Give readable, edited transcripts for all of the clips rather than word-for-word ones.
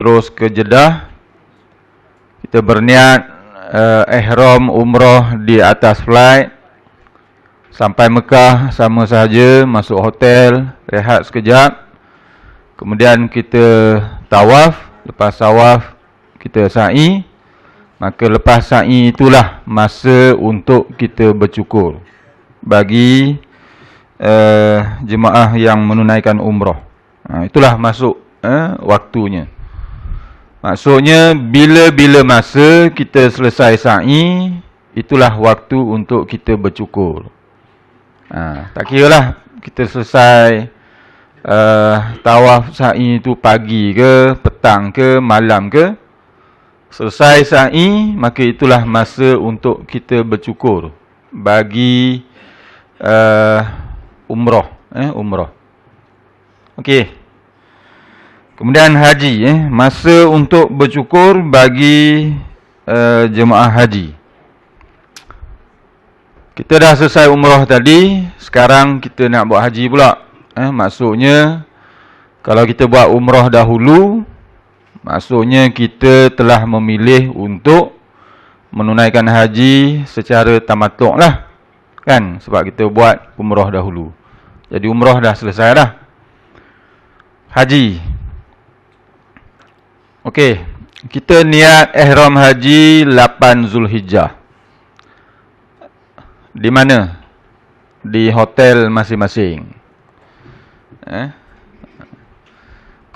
terus ke Jeddah. Kita berniat ihram umrah di atas flight sampai Mekah sama sahaja, masuk hotel, rehat sekejap. Kemudian kita tawaf, lepas tawaf kita sa'i. Maka lepas sa'i itulah masa untuk kita bercukur bagi jemaah yang menunaikan umrah. Itulah masuk waktunya. Maksudnya bila-bila masa kita selesai sa'i, itulah waktu untuk kita bercukur. Tak kira lah kita selesai tawaf sa'i itu pagi ke, petang ke, malam ke. Selesai sa'i, maka itulah masa untuk kita bercukur bagi umrah. Umrah. Okey. Kemudian haji, masa untuk bercukur bagi jemaah haji. Kita dah selesai umrah tadi, sekarang kita nak buat haji pula. Maksudnya, kalau kita buat umrah dahulu, maksudnya kita telah memilih untuk menunaikan haji secara tamattu' lah. Kan? Sebab kita buat umrah dahulu. Jadi umrah dah selesai dah. Haji. Okey. Kita niat ihram haji 8 Zulhijjah. Di mana? Di hotel masing-masing.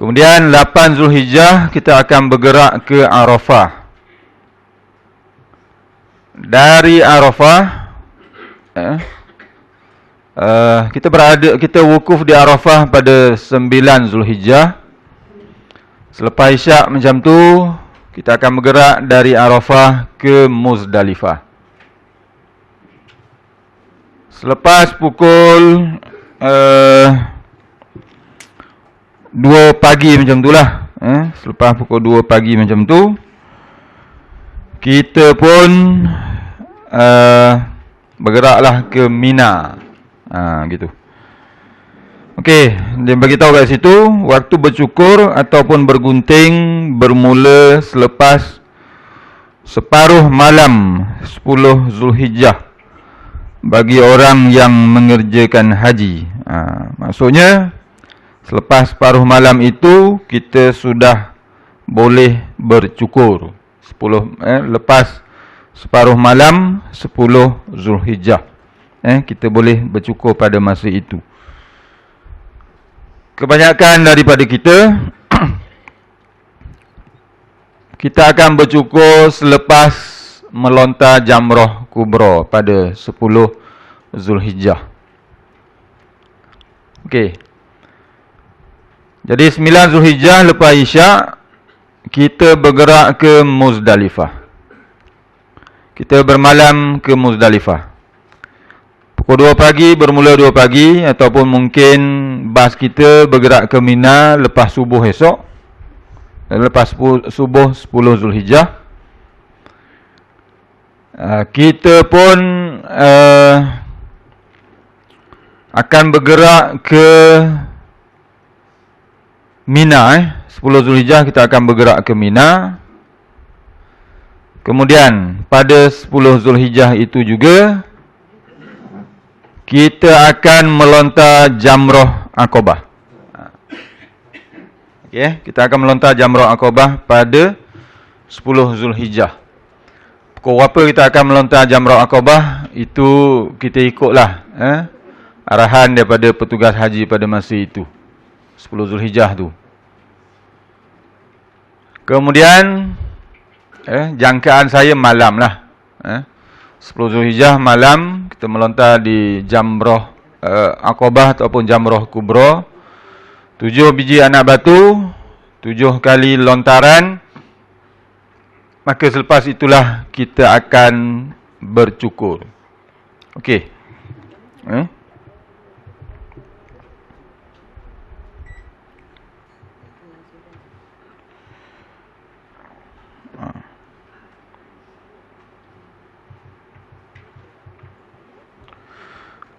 Kemudian 8 Zulhijjah kita akan bergerak ke Arafah. Dari Arafah kita wukuf di Arafah pada 9 Zulhijjah. Selepas Isyak macam tu, kita akan bergerak dari Arafah ke Muzdalifah. Selepas pukul 2 pagi macam tu lah. Selepas pukul 2 pagi macam tu, kita pun bergeraklah ke Mina. Gitu. Okey, dia beritahu kat situ, waktu bercukur ataupun bergunting bermula selepas separuh malam 10 Zulhijjah bagi orang yang mengerjakan haji. Maksudnya, selepas separuh malam itu, kita sudah boleh bercukur. Lepas separuh malam 10 Zulhijjah. Kita boleh bercukur pada masa itu. Kebanyakan daripada kita, kita akan bercukur selepas melontar jamrah kubra pada 10 Zulhijjah. Okey. Jadi 9 Zulhijjah lepas Isyak, kita bergerak ke Muzdalifah. Kita bermalam ke Muzdalifah. Pukul 2 pagi, bermula 2 pagi, ataupun mungkin bas kita bergerak ke Mina lepas subuh esok. Lepas subuh 10 Zulhijjah. Kita pun akan bergerak ke Mina. 10 Zulhijjah kita akan bergerak ke Mina. Kemudian pada 10 Zulhijjah itu juga kita akan melontar jamrah Aqabah. Okey, kita akan melontar jamrah Aqabah pada 10 Zulhijjah. Pukul berapa kita akan melontar jamrah Aqabah, itu kita ikutlah arahan daripada petugas haji pada masa itu. 10 Zulhijjah tu. Kemudian jangkaan saya malam lah. 10 Zulhijjah malam kita melontar di jamrah Aqabah ataupun jamrah kubra. 7 biji anak batu, 7 kali lontaran. Maka selepas itulah kita akan bercukur. Okey.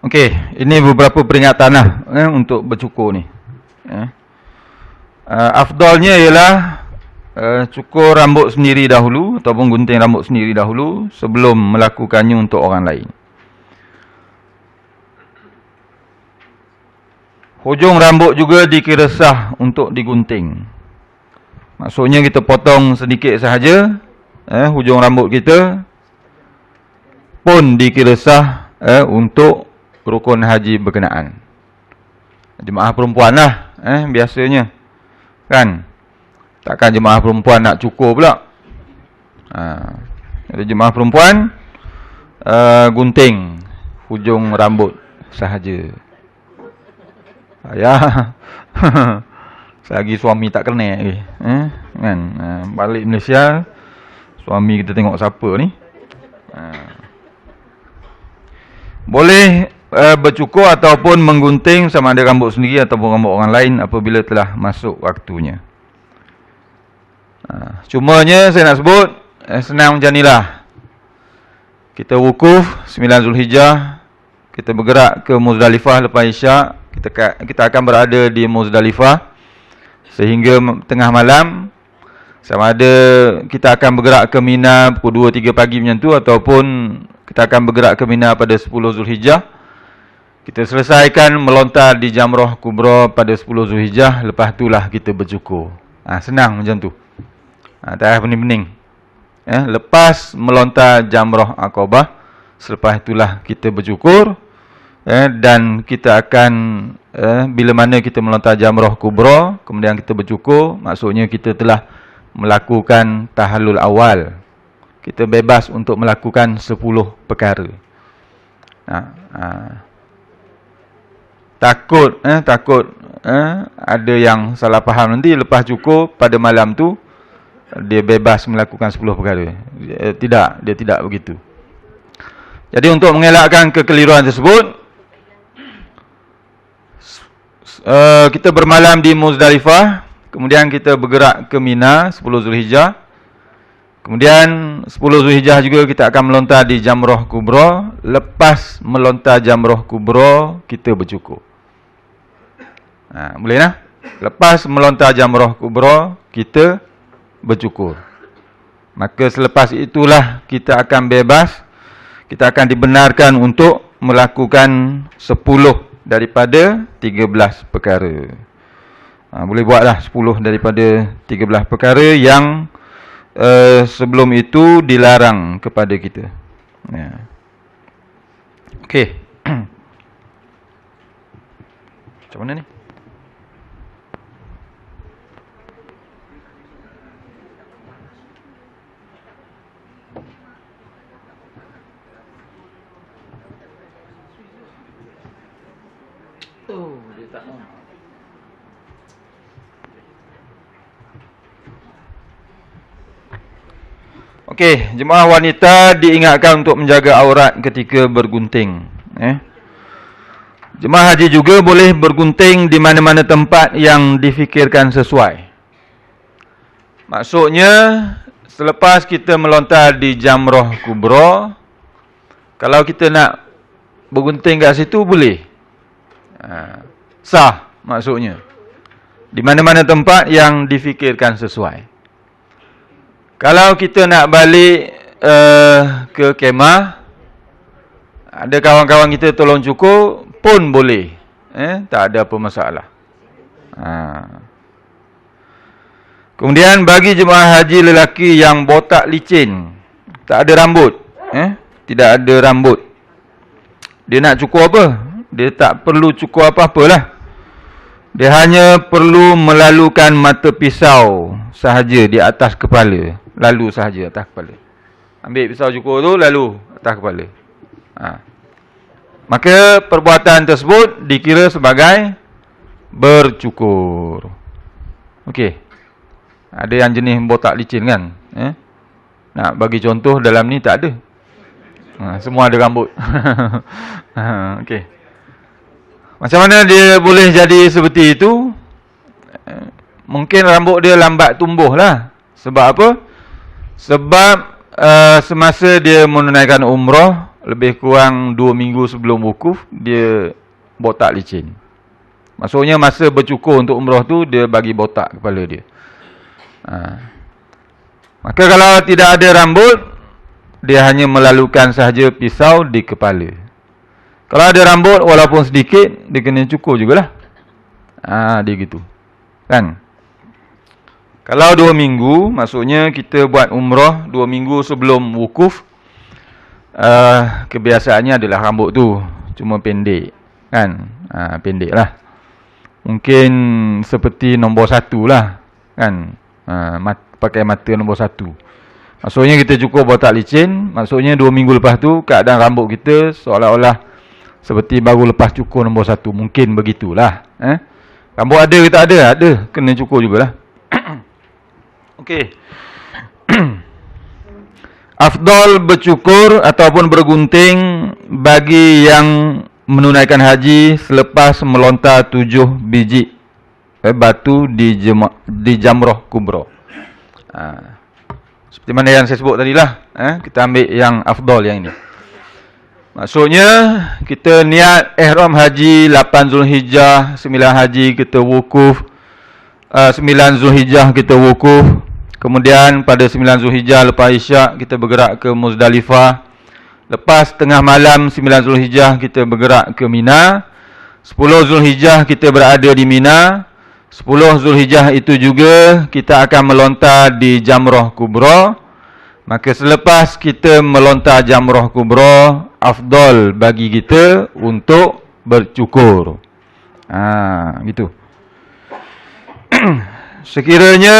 Okey, ini beberapa peringatan lah untuk bercukur ni. Afdalnya ialah cukur rambut sendiri dahulu ataupun gunting rambut sendiri dahulu sebelum melakukannya untuk orang lain. Hujung rambut juga dikira sah untuk digunting. Maksudnya kita potong sedikit sahaja, hujung rambut kita pun dikira sah untuk rukun haji berkenaan. Jemaah perempuan lah, biasanya. Kan? Takkan jemaah perempuan nak cukur pula. Jadi jemaah perempuan gunting hujung rambut sahaja. Ya. Selagi suami tak kena lagi. Kan? Balik Malaysia, suami kita tengok siapa ni. Boleh bercukur ataupun menggunting sama ada rambut sendiri ataupun rambut orang lain apabila telah masuk waktunya. Cumanya saya nak sebut senang macam inilah. Kita wukuf 9 Zulhijjah, kita bergerak ke Muzdalifah lepas Isyak, kita akan berada di Muzdalifah sehingga tengah malam. Sama ada kita akan bergerak ke Mina pukul 2-3 pagi macam tu ataupun kita akan bergerak ke Mina pada 10 Zulhijjah. Kita selesaikan melontar di Jamrah Kubra pada 10 Zulhijjah, lepas itulah kita bercukur. Senang macam tu. Tak payah pening-pening. Lepas melontar Jamrah Aqabah, selepas itulah kita bercukur. Dan kita akan bila mana kita melontar Jamrah Kubra, kemudian kita bercukur, maksudnya kita telah melakukan tahallul awal. Kita bebas untuk melakukan 10 perkara. Takut ada yang salah faham nanti lepas cukur pada malam tu dia bebas melakukan 10 perkara. Dia tidak begitu. Jadi untuk mengelakkan kekeliruan tersebut, kita bermalam di Muzdalifah, kemudian kita bergerak ke Mina 10 Zulhijjah. Kemudian 10 Zulhijjah juga kita akan melontar di Jamrah Kubra. Lepas melontar Jamrah Kubra, kita bercukur. Boleh lah. Lepas melontar Jamrah Kubra, kita bercukur. Maka selepas itulah kita akan bebas. Kita akan dibenarkan untuk melakukan 10 daripada 13 perkara. Boleh buatlah 10 daripada 13 perkara yang sebelum itu dilarang kepada kita. Okey. Macam mana ni? Dia tak on. Okey, jemaah wanita diingatkan untuk menjaga aurat ketika bergunting. Jemaah haji juga boleh bergunting di mana-mana tempat yang difikirkan sesuai. Maksudnya, selepas kita melontar di Jamrah Kubra, kalau kita nak bergunting kat situ, boleh. Sah maksudnya. Di mana-mana tempat yang difikirkan sesuai. Kalau kita nak balik ke kemah, ada kawan-kawan kita tolong cukur, pun boleh. Tak ada apa masalah. Kemudian bagi jemaah haji lelaki yang botak licin, tak ada rambut, tidak ada rambut, dia nak cukur apa? Dia tak perlu cukur apa-apalah. Dia hanya perlu melalukan mata pisau sahaja di atas kepala. Lalu sahaja atas kepala. Ambil pisau cukur tu, lalu atas kepala. Maka perbuatan tersebut dikira sebagai bercukur. Okey. Ada yang jenis botak licin kan? Nak bagi contoh dalam ni tak ada. Semua ada rambut. Okey. Macam mana dia boleh jadi seperti itu? Mungkin rambut dia lambat tumbuh lah. Sebab apa? Sebab semasa dia menunaikan umrah, lebih kurang 2 minggu sebelum wukuf, dia botak licin. Maksudnya masa bercukur untuk umrah tu, dia bagi botak kepala dia. Maka kalau tidak ada rambut, dia hanya melalukan sahaja pisau di kepala. Kalau ada rambut walaupun sedikit, dia kena cukur jugalah. Dia gitu. Kan? Kalau 2 minggu, maksudnya kita buat umrah 2 minggu sebelum wukuf, kebiasaannya adalah rambut tu cuma pendek. Kan? Pendek lah. Mungkin seperti nombor 1 lah. Kan? Pakai mata nombor 1. Maksudnya kita cukur botak licin. Maksudnya 2 minggu lepas tu keadaan rambut kita seolah-olah seperti baru lepas cukur nombor 1. Mungkin begitulah. Rambut ada ke tak ada? Ada. Kena cukur jugalah. Okey. Afdal bercukur ataupun bergunting bagi yang menunaikan haji selepas melontar 7 biji batu di Jamrah Kubra. Seperti mana yang saya sebut tadilah, kita ambil yang afdal yang ini. Maksudnya kita niat ihram haji 8 Zulhijjah, 9 haji kita wukuf, 9 Zulhijjah kita wukuf. Kemudian pada 9 Zulhijjah lepas Isyak kita bergerak ke Muzdalifah. Lepas tengah malam 9 Zulhijjah kita bergerak ke Mina. 10 Zulhijjah kita berada di Mina. 10 Zulhijjah itu juga kita akan melontar di Jamrah Kubra. Maka selepas kita melontar Jamrah Kubra, afdal bagi kita untuk bercukur. Gitu. Sekiranya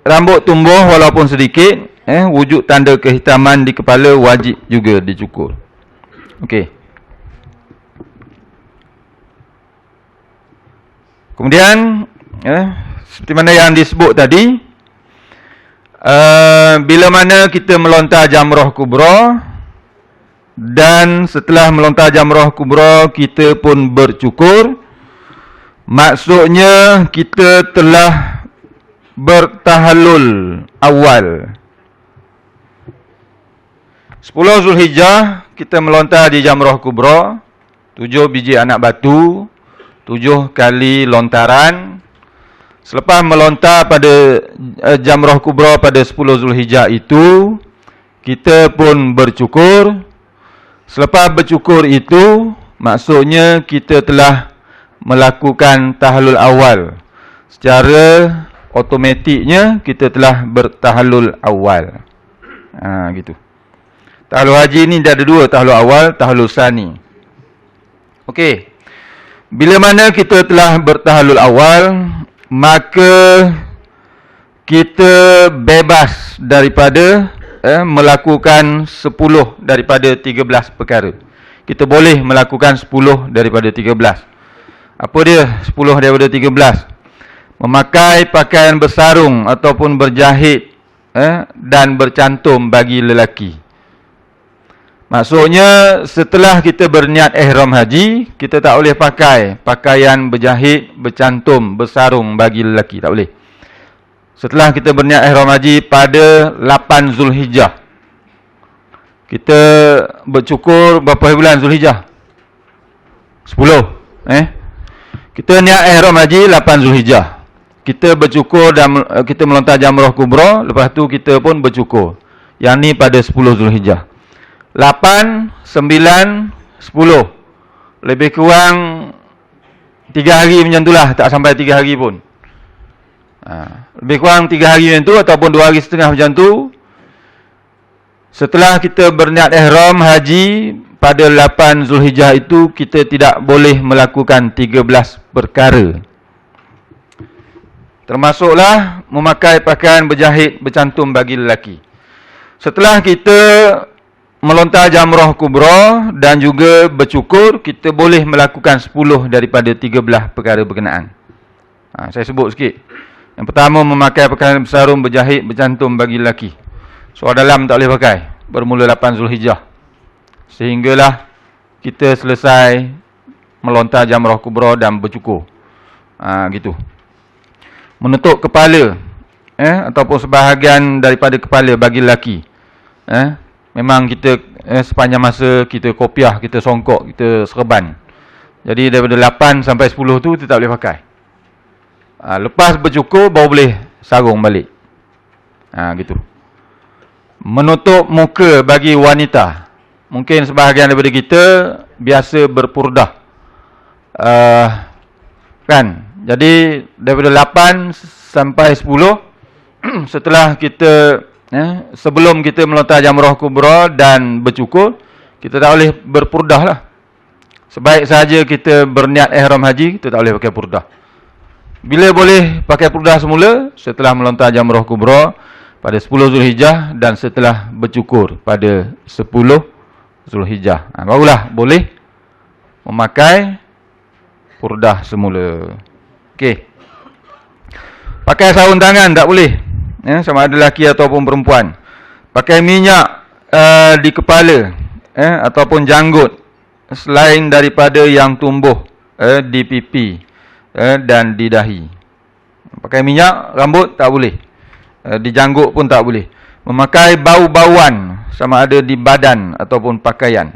rambut tumbuh walaupun sedikit, wujud tanda kehitaman di kepala wajib juga dicukur. Okey. Kemudian seperti mana yang disebut tadi, bila mana kita melontar Jamrah Kubra dan setelah melontar Jamrah Kubra kita pun bercukur, maksudnya kita telah bertahallul awal. 10 Zulhijjah kita melontar di Jamrah Kubra, 7 biji anak batu, 7 kali lontaran. Selepas melontar pada Jamrah Kubra pada 10 Zulhijjah itu, kita pun bercukur. Selepas bercukur itu, maksudnya kita telah melakukan tahallul awal. Secara automatiknya kita telah bertahallul awal. Gitu. Tahallul haji ni dia ada 2, tahallul awal, tahallul sani. Okey. Bila mana kita telah bertahallul awal, maka kita bebas daripada melakukan 10 daripada 13 perkara. Kita boleh melakukan 10 daripada 13. Apa dia 10 daripada 13? Memakai pakaian bersarung ataupun berjahit dan bercantum bagi lelaki. Maksudnya setelah kita berniat ihram haji, kita tak boleh pakai pakaian berjahit, bercantum, bersarung bagi lelaki. Tak boleh. Setelah kita berniat ihram haji pada 8 Zulhijjah, kita bercukur berapa bulan Zulhijjah? 10. Kita niat ihram haji 8 Zulhijjah. Kita bercukur dan kita melontar Jamrah Kubra, lepas tu kita pun bercukur. Yang ni pada 10 Zulhijjah. 8, 9, 10. Lebih kurang 3 hari macam itulah, tak sampai 3 hari pun. Lebih kurang 3 hari macam tu ataupun 2 hari setengah macam tu. Setelah kita berniat ihram haji pada 8 Zulhijjah itu, kita tidak boleh melakukan 13 perkara. Termasuklah memakai pakaian berjahit, bercantum bagi lelaki. Setelah kita melontar Jamrah Kubra dan juga bercukur, kita boleh melakukan 10 daripada 13 perkara berkenaan. Saya sebut sikit. Yang pertama, memakai pakaian bersarung, berjahit, bercantum bagi lelaki. Seluar dalam tak boleh pakai. Bermula 8 Zulhijjah. Sehinggalah kita selesai melontar Jamrah Kubra dan bercukur. Gitu. Menutup kepala ataupun sebahagian daripada kepala bagi lelaki. Memang kita sepanjang masa kita kopiah, kita songkok, kita serban. Jadi daripada 8 sampai 10 tu kita tak boleh pakai. Lepas bercukur baru boleh sarung balik. Gitu. menutup muka bagi wanita. Mungkin sebahagian daripada kita biasa berpurdah. Kan? Jadi daripada 8 sampai 10 setelah kita sebelum kita melontar jamrah kubra dan bercukur, kita tak boleh berpurdah lah. Sebaik sahaja kita berniat ihram haji, kita tak boleh pakai purdah. Bila boleh pakai purdah semula? Setelah melontar jamrah kubra pada 10 Zulhijjah dan setelah bercukur pada 10 Zulhijjah. Barulah boleh memakai purdah semula. Okey. Pakai sarung tangan tak boleh. Sama ada lelaki ataupun perempuan. Pakai minyak di kepala ataupun janggut selain daripada yang tumbuh di pipi dan di dahi. Pakai minyak rambut tak boleh. Di janggut pun tak boleh. Memakai bau-bauan sama ada di badan ataupun pakaian.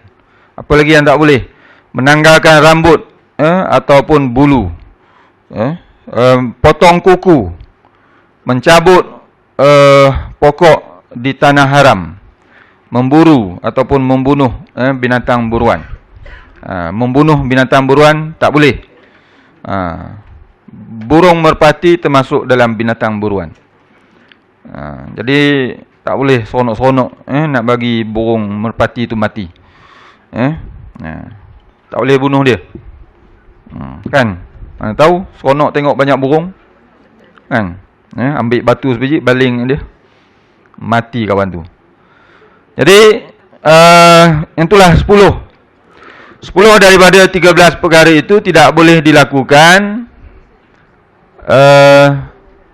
Apa lagi yang tak boleh? Menanggalkan rambut ataupun bulu. Potong kuku. Mencabut pokok di tanah haram. Memburu ataupun membunuh binatang buruan. Membunuh binatang buruan tak boleh. Burung merpati termasuk dalam binatang buruan. Jadi tak boleh seronok-seronok nak bagi burung merpati itu mati. Tak boleh bunuh dia. Kan? Mana tahu seronok tengok banyak burung. Kan? Ambil batu sebiji baling dia, mati kawan tu. Jadi itulah 10 daripada 13 perkara itu tidak boleh dilakukan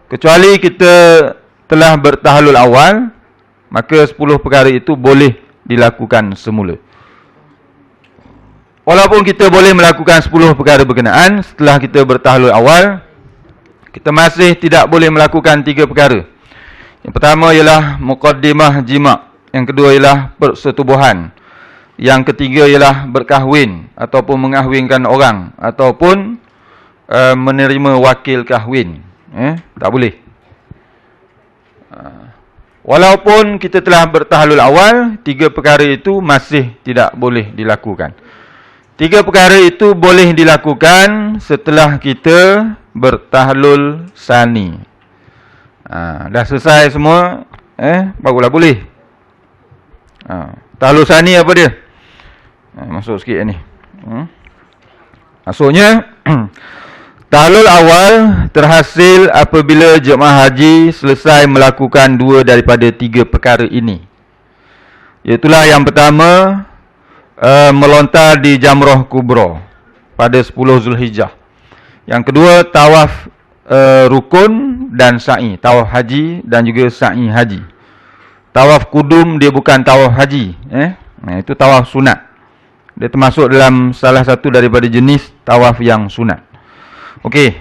kecuali kita telah bertahlul awal, maka 10 perkara itu boleh dilakukan semula. Walaupun kita boleh melakukan 10 perkara berkenaan setelah kita bertahlul awal, kita masih tidak boleh melakukan 3 perkara. Yang pertama ialah muqaddimah jima', yang kedua ialah persetubuhan, yang ketiga ialah berkahwin ataupun mengahwinkan orang ataupun menerima wakil kahwin. Tak boleh. Walaupun kita telah bertahlul awal, 3 perkara itu masih tidak boleh dilakukan. 3 perkara itu boleh dilakukan setelah kita bertahlul sani. Dah selesai semua, barulah boleh. Tahlul sani apa dia? Masuk sikit ni. Maksudnya tahlul awal terhasil apabila jemaah haji selesai melakukan 2 daripada 3 perkara ini. Iaitulah yang pertama, melontar di jamrah kubra pada 10 Zulhijjah. Yang kedua, tawaf rukun dan sa'i, tawaf haji dan juga sa'i haji. Tawaf kudum dia bukan tawaf haji, itu tawaf sunat. Dia termasuk dalam salah satu daripada jenis tawaf yang sunat. Okey.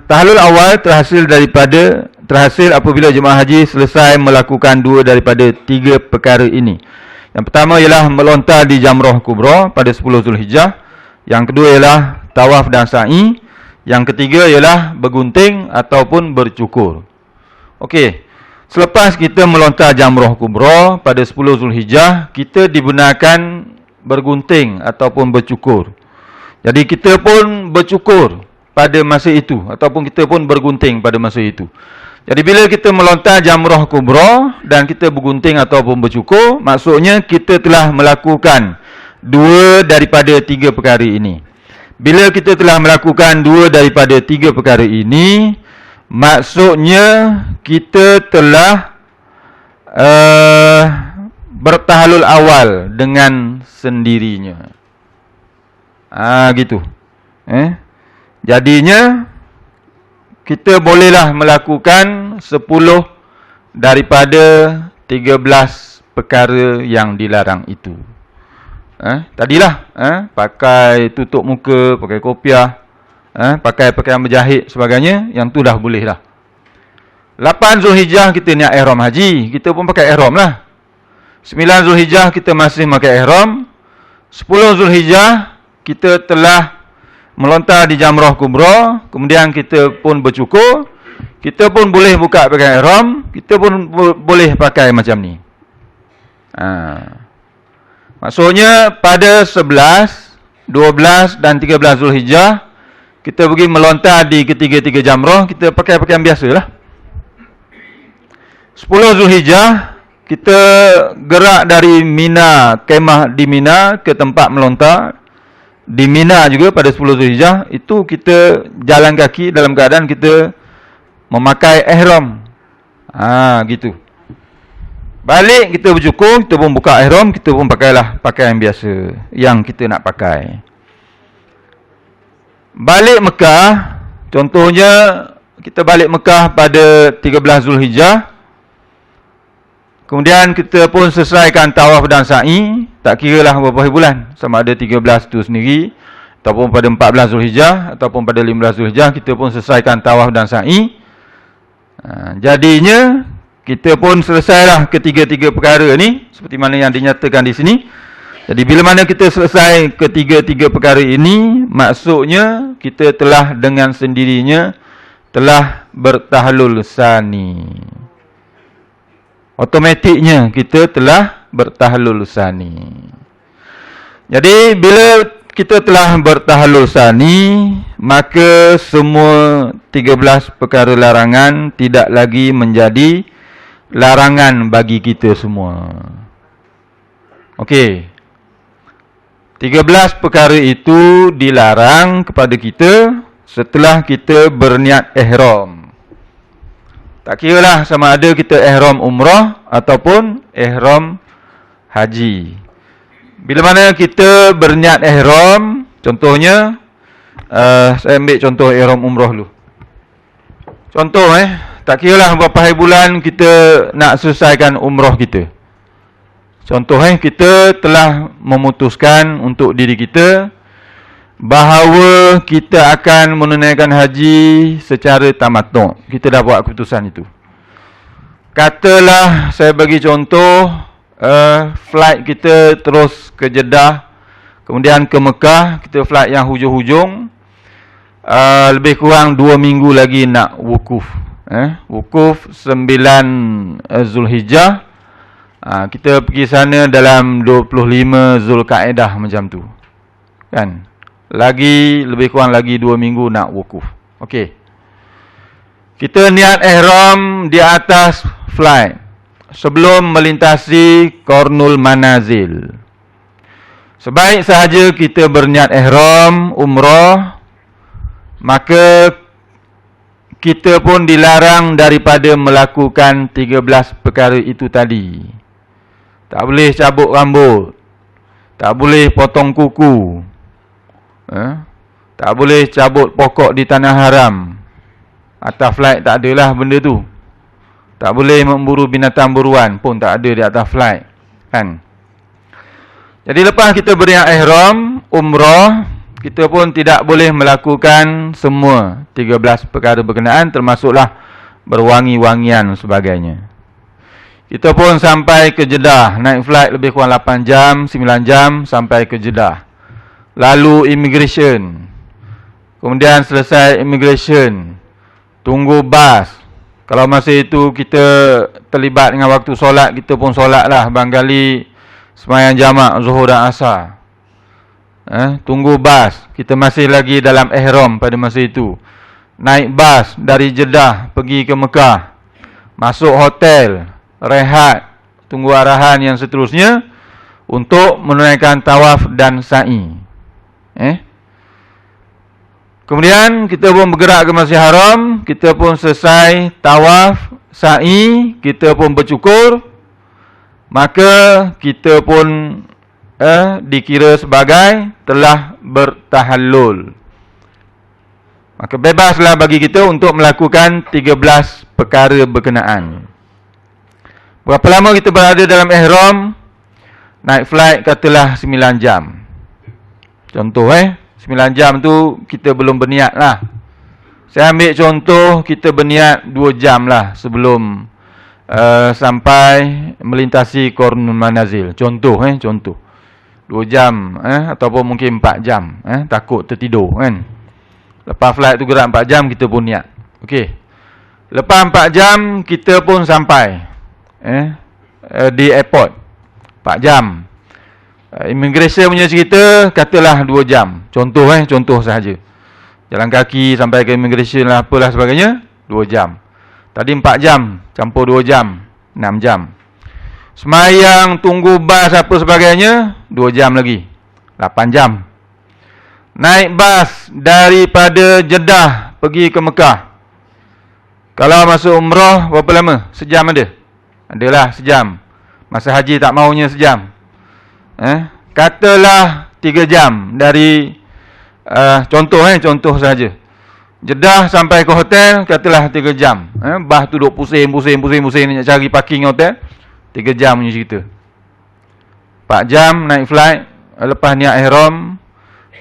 Tahlul awal terhasil apabila jemaah haji selesai melakukan 2 daripada 3 perkara ini. Yang pertama ialah melontar di jamrah kubra pada 10 Zulhijjah. Yang kedua ialah tawaf dan sa'i. Yang ketiga ialah bergunting ataupun bercukur. Okey. Selepas kita melontar jamrah kubra pada 10 Zulhijjah, kita dibenarkan bergunting ataupun bercukur. Jadi kita pun bercukur pada masa itu ataupun kita pun bergunting pada masa itu. Jadi bila kita melontar jamrah kubra dan kita bergunting ataupun bercukur, maksudnya kita telah melakukan 2 daripada 3 perkara ini. Bila kita telah melakukan 2 daripada 3 perkara ini, maksudnya kita telah bertahlul awal dengan sendirinya. Gitu. Jadinya kita bolehlah melakukan 10 daripada 13 perkara yang dilarang itu. Tadilah pakai tutup muka, pakai kopiah, pakai pakaian berjahit sebagainya, yang tu dah boleh dah. 8 Zulhijjah kita niat ihram haji, kita pun pakai ihram lah. 9 Zulhijjah kita masih pakai ihram. 10 Zulhijjah kita telah melontar di jamrah kubra, kemudian kita pun bercukur. kita pun boleh buka pakai ihram, kita pun boleh pakai macam ni. Maksudnya pada 11, 12 dan 13 Zulhijjah, kita pergi melontar di ketiga-tiga jamrah, kita pakai pakaian biasa lah. 10 Zulhijjah, kita gerak dari Mina, kemah di Mina ke tempat melontar. Di Mina juga pada 10 Zulhijjah, itu kita jalan kaki dalam keadaan kita memakai ihram. Gitu. Balik kita bercukur, kita pun buka ihram, kita pun pakailah pakaian biasa yang kita nak pakai. Balik Mekah, contohnya kita balik Mekah pada 13 Zulhijjah. Kemudian kita pun selesaikan tawaf dan sa'i, tak kira lah berapa hari bulan, sama ada 13 tu sendiri ataupun pada 14 Zulhijjah ataupun pada 15 Zulhijjah, kita pun selesaikan tawaf dan sa'i. Jadinya kita pun selesailah ketiga-tiga perkara ni seperti mana yang dinyatakan di sini. Jadi bila mana kita selesai ketiga-tiga perkara ini, maksudnya kita telah dengan sendirinya telah bertahlul sani. Automatiknya kita telah bertahlul sani. Jadi bila kita telah bertahlul sani, maka semua 13 perkara larangan tidak lagi menjadi larangan bagi kita semua. Okey. 13 perkara itu dilarang kepada kita setelah kita berniat ihram. Tak kiralah sama ada kita ihram umrah ataupun ihram haji. Bila mana kita berniat ihram, contohnya saya ambil contoh ihram umrah dulu. Contoh tak kiralah berapa hari bulan kita nak selesaikan umrah kita. Contoh kita telah memutuskan untuk diri kita bahawa kita akan menunaikan haji secara tamattu'. Kita dah buat keputusan itu. Katalah saya bagi contoh, flight kita terus ke Jeddah, kemudian ke Mekah, kita flight yang hujung-hujung, lebih kurang 2 minggu lagi nak wukuf. Wukuf 9 Zulhijjah. Kita pergi sana dalam 25 Zulkaedah macam tu. Kan? Lagi lebih kurang lagi 2 minggu nak wukuf. Okey. Kita niat ihram di atas flight sebelum melintasi Qarnul Manazil. Sebaik sahaja kita berniat ihram umrah, maka kita pun dilarang daripada melakukan 13 perkara itu tadi. Tak boleh cabut rambut, tak boleh potong kuku, tak boleh cabut pokok di tanah haram. Atas flight tak adalah benda tu. Tak boleh memburu binatang buruan pun tak ada di atas flight, kan? Jadi lepas kita berniat ihram umrah, kita pun tidak boleh melakukan semua 13 perkara berkenaan, termasuklah berwangi-wangian sebagainya. Kita pun sampai ke Jeddah, naik flight lebih kurang 8 jam, 9 jam sampai ke Jeddah. Lalu immigration. Kemudian selesai immigration, tunggu bas. Kalau masa itu kita terlibat dengan waktu solat, kita pun solatlah barangkali sembahyang jamak Zuhur dan Asar. Tunggu bas. Kita masih lagi dalam ihram pada masa itu. Naik bas dari Jeddah pergi ke Mekah. Masuk hotel, rehat, tunggu arahan yang seterusnya untuk menunaikan tawaf dan sa'i. Kemudian kita pun bergerak ke Masjid Haram, kita pun selesai tawaf, sa'i, kita pun bercukur, maka kita pun dikira sebagai telah bertahallul. Maka bebaslah bagi kita untuk melakukan 13 perkara berkenaan. Berapa lama kita berada dalam ihram? Naik flight katalah 9 jam. Contoh 9 jam tu kita belum berniat lah. Saya ambil contoh kita berniat 2 jam lah sebelum sampai melintasi Qarnul Manazil. Contoh contoh 2 jam ataupun mungkin 4 jam. Takut tertidur kan. Lepas flight tu gerak 4 jam kita pun niat. Okey. Lepas 4 jam, kita pun sampai di airport. 4 jam. Immigration punya cerita, katalah 2 jam. Contoh sahaja. Jalan kaki sampai ke immigration lah, apalah sebagainya, 2 jam. Tadi 4 jam, campur 2 jam, 6 jam. Semayang, tunggu bas apa sebagainya, 2 jam lagi, 8 jam. Naik bas daripada Jeddah pergi ke Mekah. Kalau masuk umrah, berapa lama? Sejam ada? Adalah sejam. Masa haji tak maunya sejam. Katalah 3 jam dari contoh saja. Jeddah sampai ke hotel, katalah 3 jam. Bas tu duduk pusing nak cari parking hotel. 3 jam punya cerita. 4 jam naik flight, lepas niat ihram,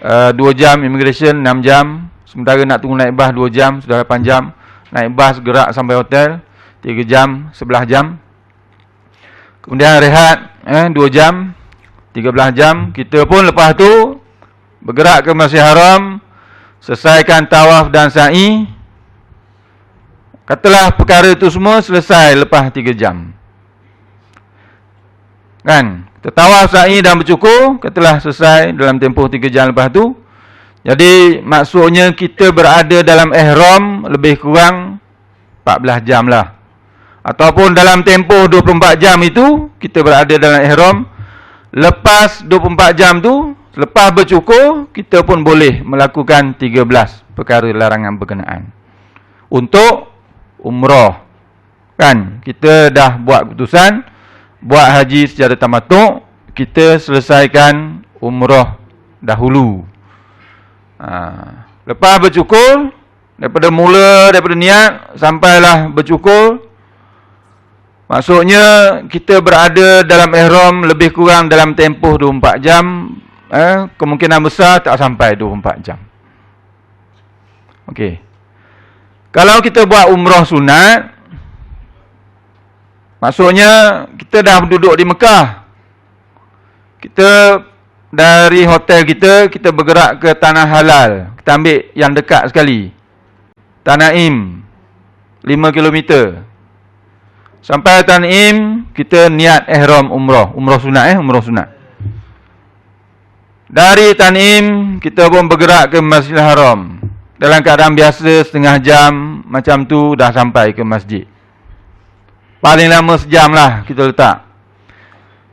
2 jam immigration, 6 jam. Sementara nak tunggu naik bas 2 jam, sudah 8 jam. Naik bas gerak sampai hotel 3 jam, 11 jam. Kemudian rehat 2 jam, 13 jam. Kita pun lepas tu bergerak ke Masjidil Haram, selesaikan tawaf dan sa'i. Katalah perkara itu semua selesai lepas 3 jam. Kan? Kita tawaf, sa'i dan bercukur, katalah selesai dalam tempoh 3 jam lepas tu. Jadi maksudnya kita berada dalam ihram lebih kurang 14 jam lah. Ataupun dalam tempoh 24 jam itu kita berada dalam ihram. Lepas 24 jam tu, lepas bercukur, kita pun boleh melakukan 13 perkara larangan berkenaan untuk umrah. Kan? Kita dah buat keputusan buat haji secara tamattu', kita selesaikan umrah dahulu. Lepas bercukur, daripada niat sampailah bercukur, maksudnya kita berada dalam ihram lebih kurang dalam tempoh 24 jam. Kemungkinan besar tak sampai 24 jam. Okey. Kalau kita buat umrah sunat, maksudnya kita dah duduk di Mekah. Kita dari hotel kita bergerak ke Tanah Halal. Kita ambil yang dekat sekali. Tanaim 5 km. Sampai Tanaim, kita niat ihram umrah sunat umrah sunat. Dari Tanaim, kita pun bergerak ke Masjidil Haram. Dalam keadaan biasa setengah jam macam tu dah sampai ke masjid. Paling lama sejam lah kita letak.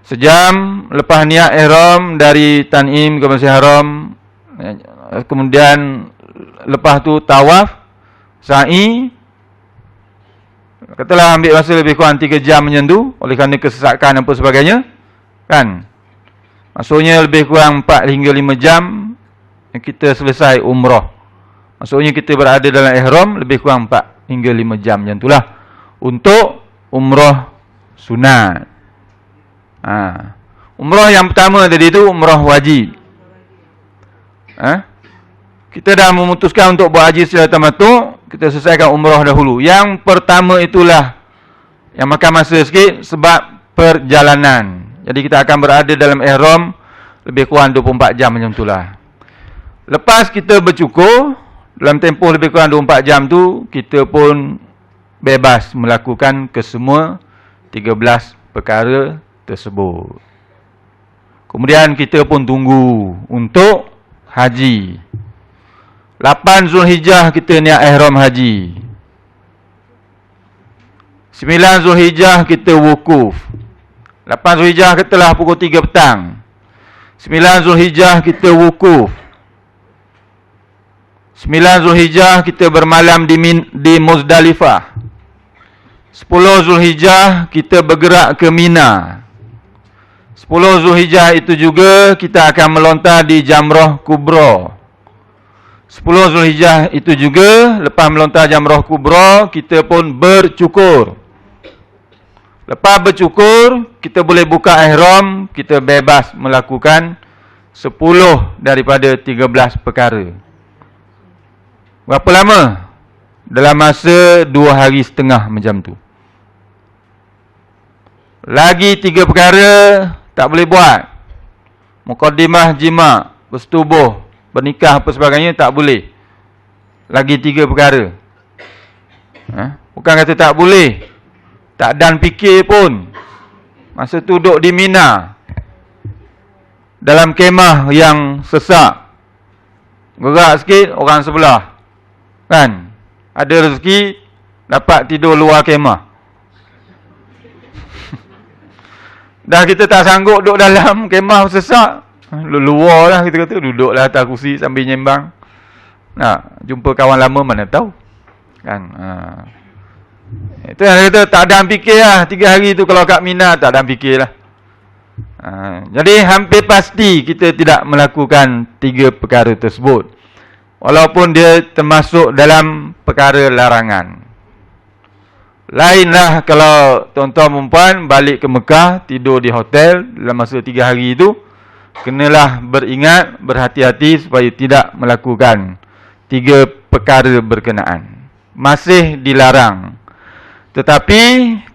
Sejam lepas niat ihram dari Tanaim ke Masjidil Haram. Kemudian lepas tu tawaf, sa'i. Katalah ambil masa lebih kurang 3 jam macam tu, oleh kerana kesesakan apa sebagainya. Kan? Maksudnya lebih kurang 4 hingga 5 jam kita selesai umrah. Maksudnya kita berada dalam ihram lebih kurang 4 hingga 5 jam macam itulah untuk umrah sunat. Umrah yang pertama tadi tu umrah wajib. Kita dah memutuskan untuk buat haji secara tamattu', kita selesaikan umrah dahulu. Yang pertama itulah yang makan masa sikit sebab perjalanan. Jadi kita akan berada dalam ihram lebih kurang 24 jam macam itulah. Lepas kita bercukur, dalam tempoh lebih kurang 24 jam tu, kita pun bebas melakukan kesemua 13 perkara tersebut. Kemudian kita pun tunggu untuk haji. 8 Zulhijjah kita niat ihram haji. 9 Zulhijjah kita wukuf. 8 Zulhijjah katalah pukul 3 petang. 9 Zulhijjah kita wukuf. 9 Zulhijjah kita bermalam di Muzdalifah. 10 Zulhijjah kita bergerak ke Mina. 10 Zulhijjah itu juga kita akan melontar di Jamrah Kubra. 10 Zulhijjah itu juga lepas melontar Jamrah Kubra, kita pun bercukur. Lepas bercukur, kita boleh buka ihram, kita bebas melakukan 10 daripada 13 perkara. Berapa lama? Dalam masa 2 hari setengah macam tu. Lagi 3 perkara tak boleh buat. Muqaddimah jima', bersetubuh, bernikah apa sebagainya tak boleh. Lagi 3 perkara. Bukan kata tak boleh. Tak dan fikir pun. Masa tu duduk di Mina, dalam kemah yang sesak. Gerak sikit, orang sebelah. Kan? Ada rezeki, dapat tidur luar kemah. Dah kita tak sanggup duduk dalam kemah sesak. Luar lah kita kata. Duduklah atas kursi sambil nyembang. Nak jumpa kawan lama mana tahu. Kan? Itu yang kata tak ada fikir lah. 3 hari tu kalau kat Mina tak ada fikir lah. Jadi hampir pasti kita tidak melakukan 3 perkara tersebut. Walaupun dia termasuk dalam perkara larangan. Lainlah kalau tuan-tuan perempuan balik ke Mekah, tidur di hotel dalam masa 3 hari itu, kenalah beringat, berhati-hati supaya tidak melakukan 3 perkara berkenaan. Masih dilarang. Tetapi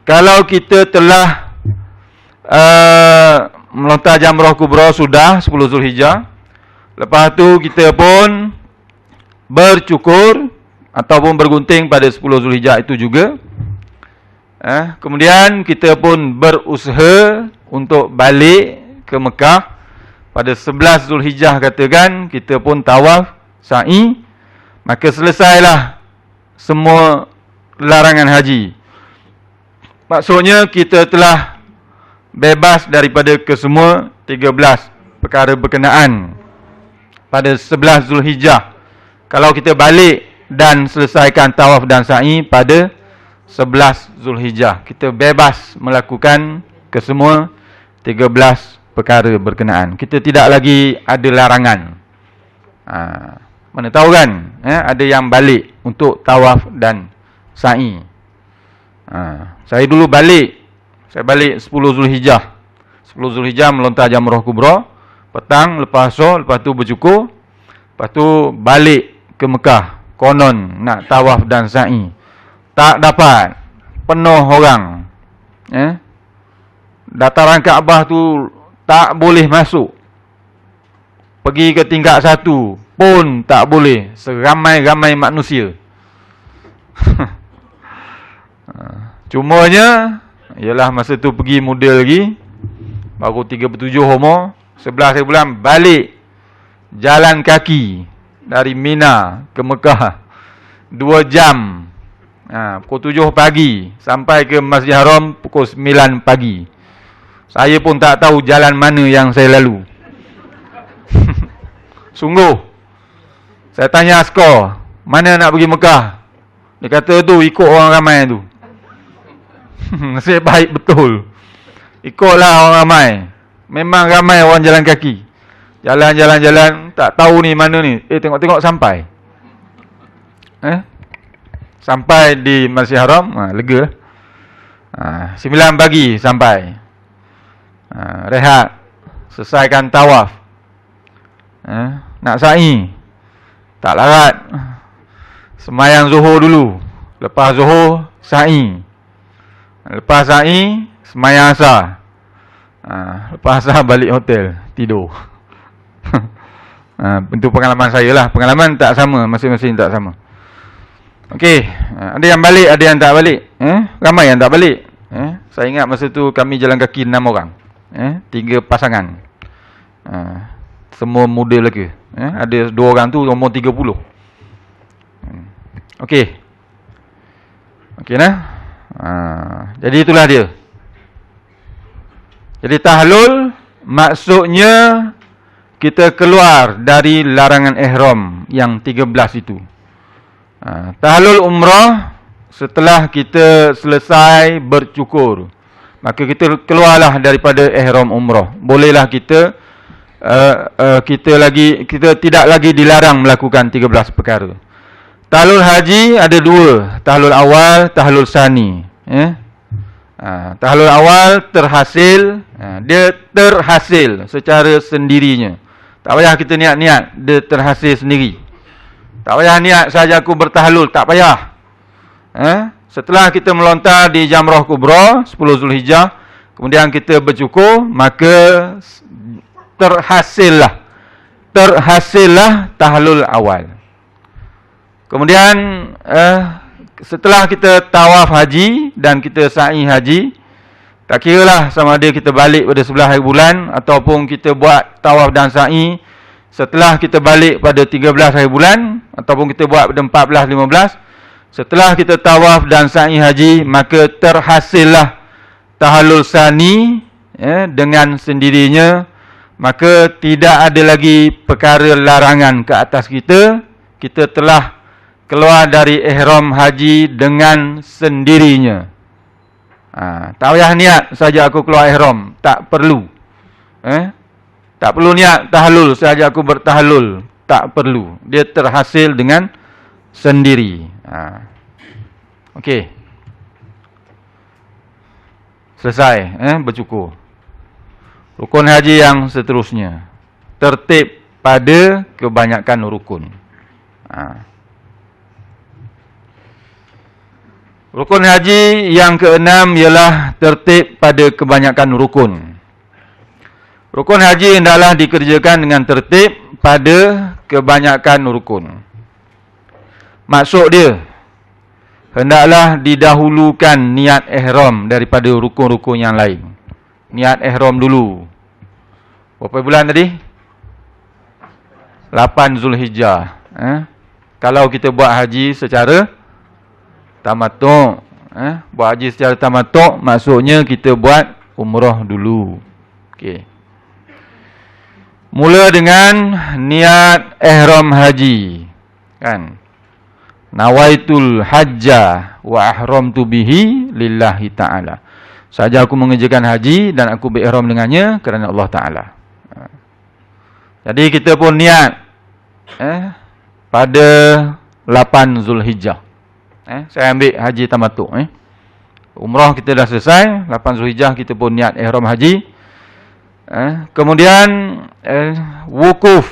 kalau kita telah melontar jamrah kubra sudah 10 Zulhijjah, lepas tu kita pun bercukur ataupun bergunting pada 10 Zulhijjah itu juga. Kemudian kita pun berusaha untuk balik ke Mekah pada 11 Zulhijjah katakan, kita pun tawaf, sa'i, maka selesailah semua larangan haji. Maksudnya kita telah bebas daripada kesemua 13 perkara berkenaan pada 11 Zulhijjah. Kalau kita balik dan selesaikan tawaf dan sa'i pada 11 Zulhijjah, kita bebas melakukan kesemua 13 perkara berkenaan. Kita tidak lagi ada larangan. Mana tahu kan, ada yang balik untuk tawaf dan sa'i. Saya dulu balik. Saya balik 10 Zulhijjah. 10 Zulhijjah melontar jamrah kubra, petang, lepas asar, lepas tu bercukur, lepas tu balik ke Mekah. Konon nak tawaf dan sa'i. Tak dapat. Penuh orang. Dataran Kaabah tu tak boleh masuk. Pergi ke tingkat 1 pun tak boleh. Seramai-ramai manusia. Cumanya, ialah masa tu pergi muda lagi. Baru 37 umur. 11 bulan balik. Jalan kaki. Dari Mina ke Mekah. 2 jam. Pukul 7 pagi sampai ke Masjid Haram pukul 9 pagi. Saya pun tak tahu jalan mana yang saya lalu. Sungguh. Saya tanya askar, mana nak pergi Mekah? Dia kata tu ikut orang ramai tu. Nasib baik betul. Ikutlah orang ramai. Memang ramai orang jalan kaki. Jalan-jalan-jalan, tak tahu ni mana ni. Tengok-tengok sampai. Sampai di Masjid Haram, lega. 9 pagi sampai. Rehat. Selesaikan tawaf. Nak sa'i. Tak larat. Semayang Zuhur dulu. Lepas Zuhur, sa'i. Lepas sa'i, semayang asar. Lepas asar balik hotel, tidur. Itu pengalaman saya lah. Pengalaman tak sama, masing-masing tak sama. Okey, ada yang balik, ada yang tak balik. Ramai yang tak balik. Saya ingat masa tu kami jalan kaki 6 orang. 3 pasangan. Semua muda lagi. Ada 2 orang tu umur 30. Okey. Okey nah. Jadi itulah dia. Jadi tahlul maksudnya kita keluar dari larangan ihram yang 13 itu. Tahlul umrah setelah kita selesai bercukur, maka kita keluarlah daripada ihram umrah. Bolehlah kita kita tidak lagi dilarang melakukan 13 perkara. Tahlul haji ada 2, tahlul awal, tahlul sani. Tahlul awal terhasil, dia terhasil secara sendirinya. Tak payah kita niat-niat, dia terhasil sendiri. Tak payah niat saja aku bertahlul, tak payah. Setelah kita melontar di jamrah kubra 10 Zulhijjah, kemudian kita bercukur, maka terhasillah tahlul awal. Kemudian setelah kita tawaf haji dan kita sa'i haji, tak kiralah sama ada kita balik pada 11 hari bulan ataupun kita buat tawaf dan sa'i setelah kita balik pada 13 hari bulan ataupun kita buat pada 14, 15. Setelah kita tawaf dan sa'i haji, maka terhasillah tahallul sani dengan sendirinya. Maka tidak ada lagi perkara larangan ke atas kita. Kita telah keluar dari ihram haji dengan sendirinya. Tak payah niat saja aku keluar ihram, tak perlu. Tak perlu niat tahallul saja aku bertahallul, tak perlu. Dia terhasil dengan sendiri. Okey. Selesai bercukur. Rukun haji yang seterusnya, tertib pada kebanyakan rukun. Rukun haji yang keenam ialah tertib pada kebanyakan rukun. Rukun haji hendaklah dikerjakan dengan tertib pada kebanyakan rukun. Maksud dia, hendaklah didahulukan niat ihram daripada rukun-rukun yang lain. Niat ihram dulu. Berapa bulan tadi? 8 Zulhijjah. Kalau kita buat haji secara tamattu', buat haji secara tamattu', maksudnya kita buat umrah dulu. Okey. Mula dengan niat ihram haji. Kan? Nawaitul hajja wa ahramtu bihi lillahi ta'ala. Saja aku mengerjakan haji dan aku berihram dengannya kerana Allah Ta'ala. Jadi kita pun niat pada 8 Zulhijjah. Saya ambil haji tamattu'. Umrah kita dah selesai, 8 Zulhijjah kita pun niat ihram haji. Kemudian wukuf.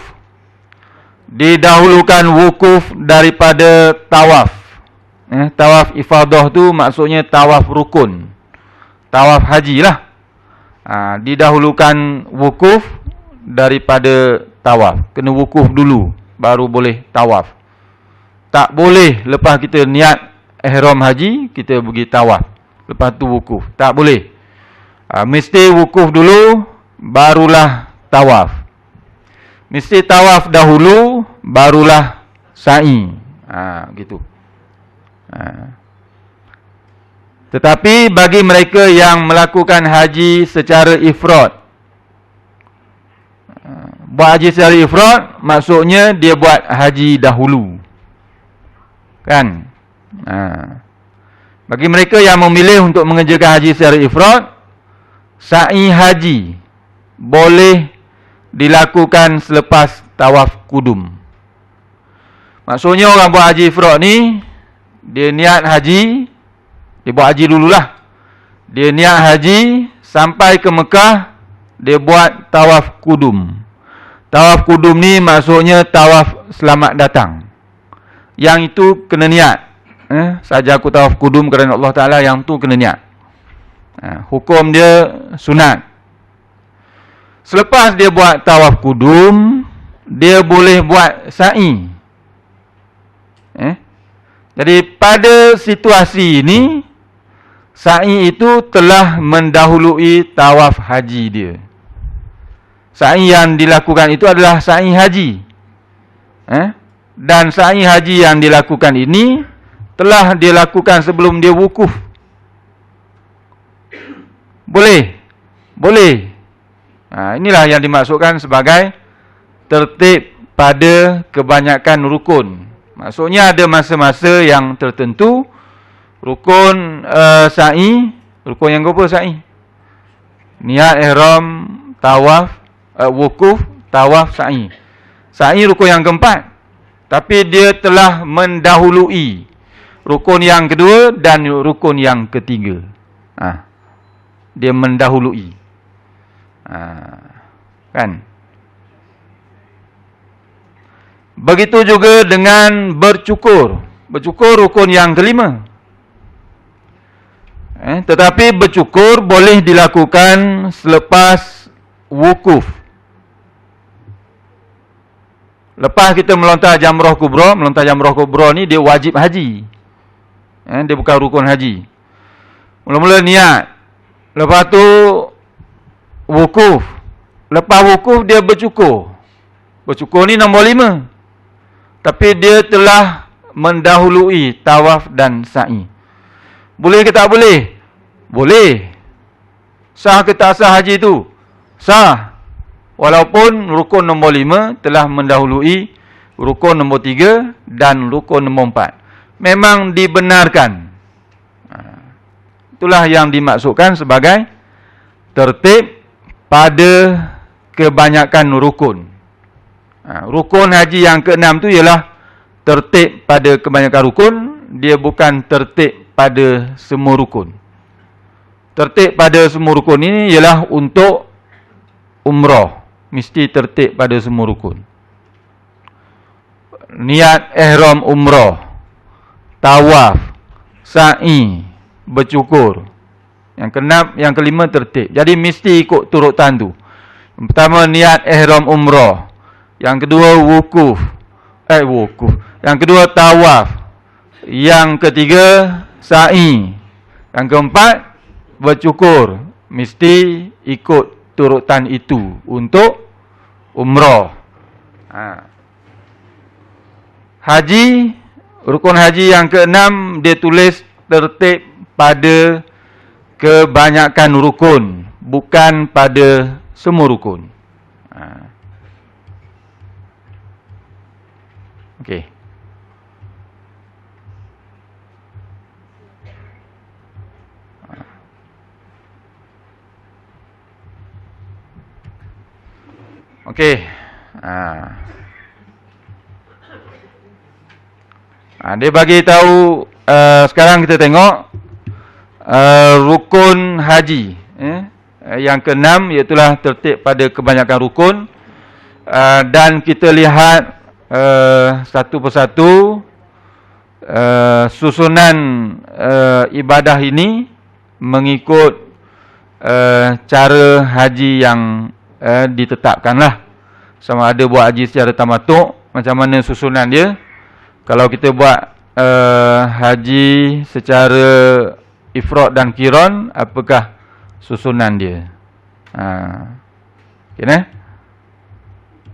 Didahulukan wukuf daripada tawaf. Tawaf ifadah tu maksudnya tawaf rukun. Tawaf haji lah. Didahulukan wukuf daripada tawaf. Kena wukuf dulu, baru boleh tawaf. Tak boleh lepas kita niat ihram haji, kita pergi tawaf. Lepas tu wukuf. Tak boleh. Mesti wukuf dulu, barulah tawaf. Mesti tawaf dahulu, barulah sa'i. Gitu. Tetapi bagi mereka yang melakukan haji secara ifrad, buat haji secara ifrad, maksudnya dia buat haji dahulu. Kan? Bagi mereka yang memilih untuk mengerjakan haji secara ifrad, sa'i haji boleh dilakukan selepas tawaf kudum. Maksudnya orang buat haji ifrad ni, dia niat haji, dia buat haji dululah. Dia niat haji, sampai ke Mekah, dia buat tawaf kudum. Tawaf kudum ni maksudnya tawaf selamat datang. Yang itu kena niat. Saja aku tawaf kudum kerana Allah Ta'ala, yang tu kena niat. Hukum dia sunat. Selepas dia buat tawaf kudum, dia boleh buat sa'i. Jadi pada situasi ini, sa'i itu telah mendahului tawaf haji dia. Sa'i yang dilakukan itu adalah sa'i haji. Dan sa'i haji yang dilakukan ini telah dia lakukan sebelum dia wukuf. Boleh? Boleh. Inilah yang dimaksudkan sebagai tertib pada kebanyakan rukun. Maksudnya ada masa-masa yang tertentu, rukun sa'i, rukun yang berapa sa'i? Niat ihram, tawaf, wukuf, tawaf, sa'i. Sa'i rukun yang keempat. Tapi dia telah mendahului rukun yang kedua dan rukun yang ketiga. Dia mendahului. Kan? Begitu juga dengan bercukur. Bercukur rukun yang kelima. Tetapi bercukur boleh dilakukan selepas wukuf. Lepas kita melontar jamrah kubra, melontar jamrah kubra ni dia wajib haji. Dia bukan rukun haji. Mula-mula niat. Lepas tu wukuf. Lepas wukuf dia bercukur. Bercukur ni nombor 5. Tapi dia telah mendahului tawaf dan sa'i. Boleh ke tak boleh? Boleh. Sah ke tak sah haji tu? Sah. Walaupun rukun nombor 5 telah mendahului rukun nombor 3 dan rukun nombor 4. Memang dibenarkan. Itulah yang dimaksudkan sebagai tertib pada kebanyakan rukun. Rukun haji yang ke-6 tu ialah tertib pada kebanyakan rukun. Dia bukan tertib pada semua rukun. Tertib pada semua rukun ini ialah untuk umrah. Mesti tertib pada semua rukun. Niat ihram umrah, tawaf, sa'i, bercukur. Yang ke-6, yang ke-5 tertib. Jadi mesti ikut turutan tu. Yang pertama niat ihram umrah. Yang kedua wukuf. Yang kedua tawaf. Yang ketiga sa'i. Yang keempat bercukur. Mesti ikut turutan itu untuk umrah. Haji, rukun haji yang ke-6 dia tulis tertib pada kebanyakan rukun, bukan pada semua rukun. Okey. Okey. Dia bagi tahu sekarang kita tengok rukun haji yang ke-6 iaitulah tertib pada kebanyakan rukun, dan kita lihat satu persatu susunan ibadah ini mengikut cara haji yang ditetapkanlah. Sama ada buat haji secara tamattu', macam mana susunan dia. Kalau kita buat haji secara ifrad dan qiran, apakah susunan dia? Okey,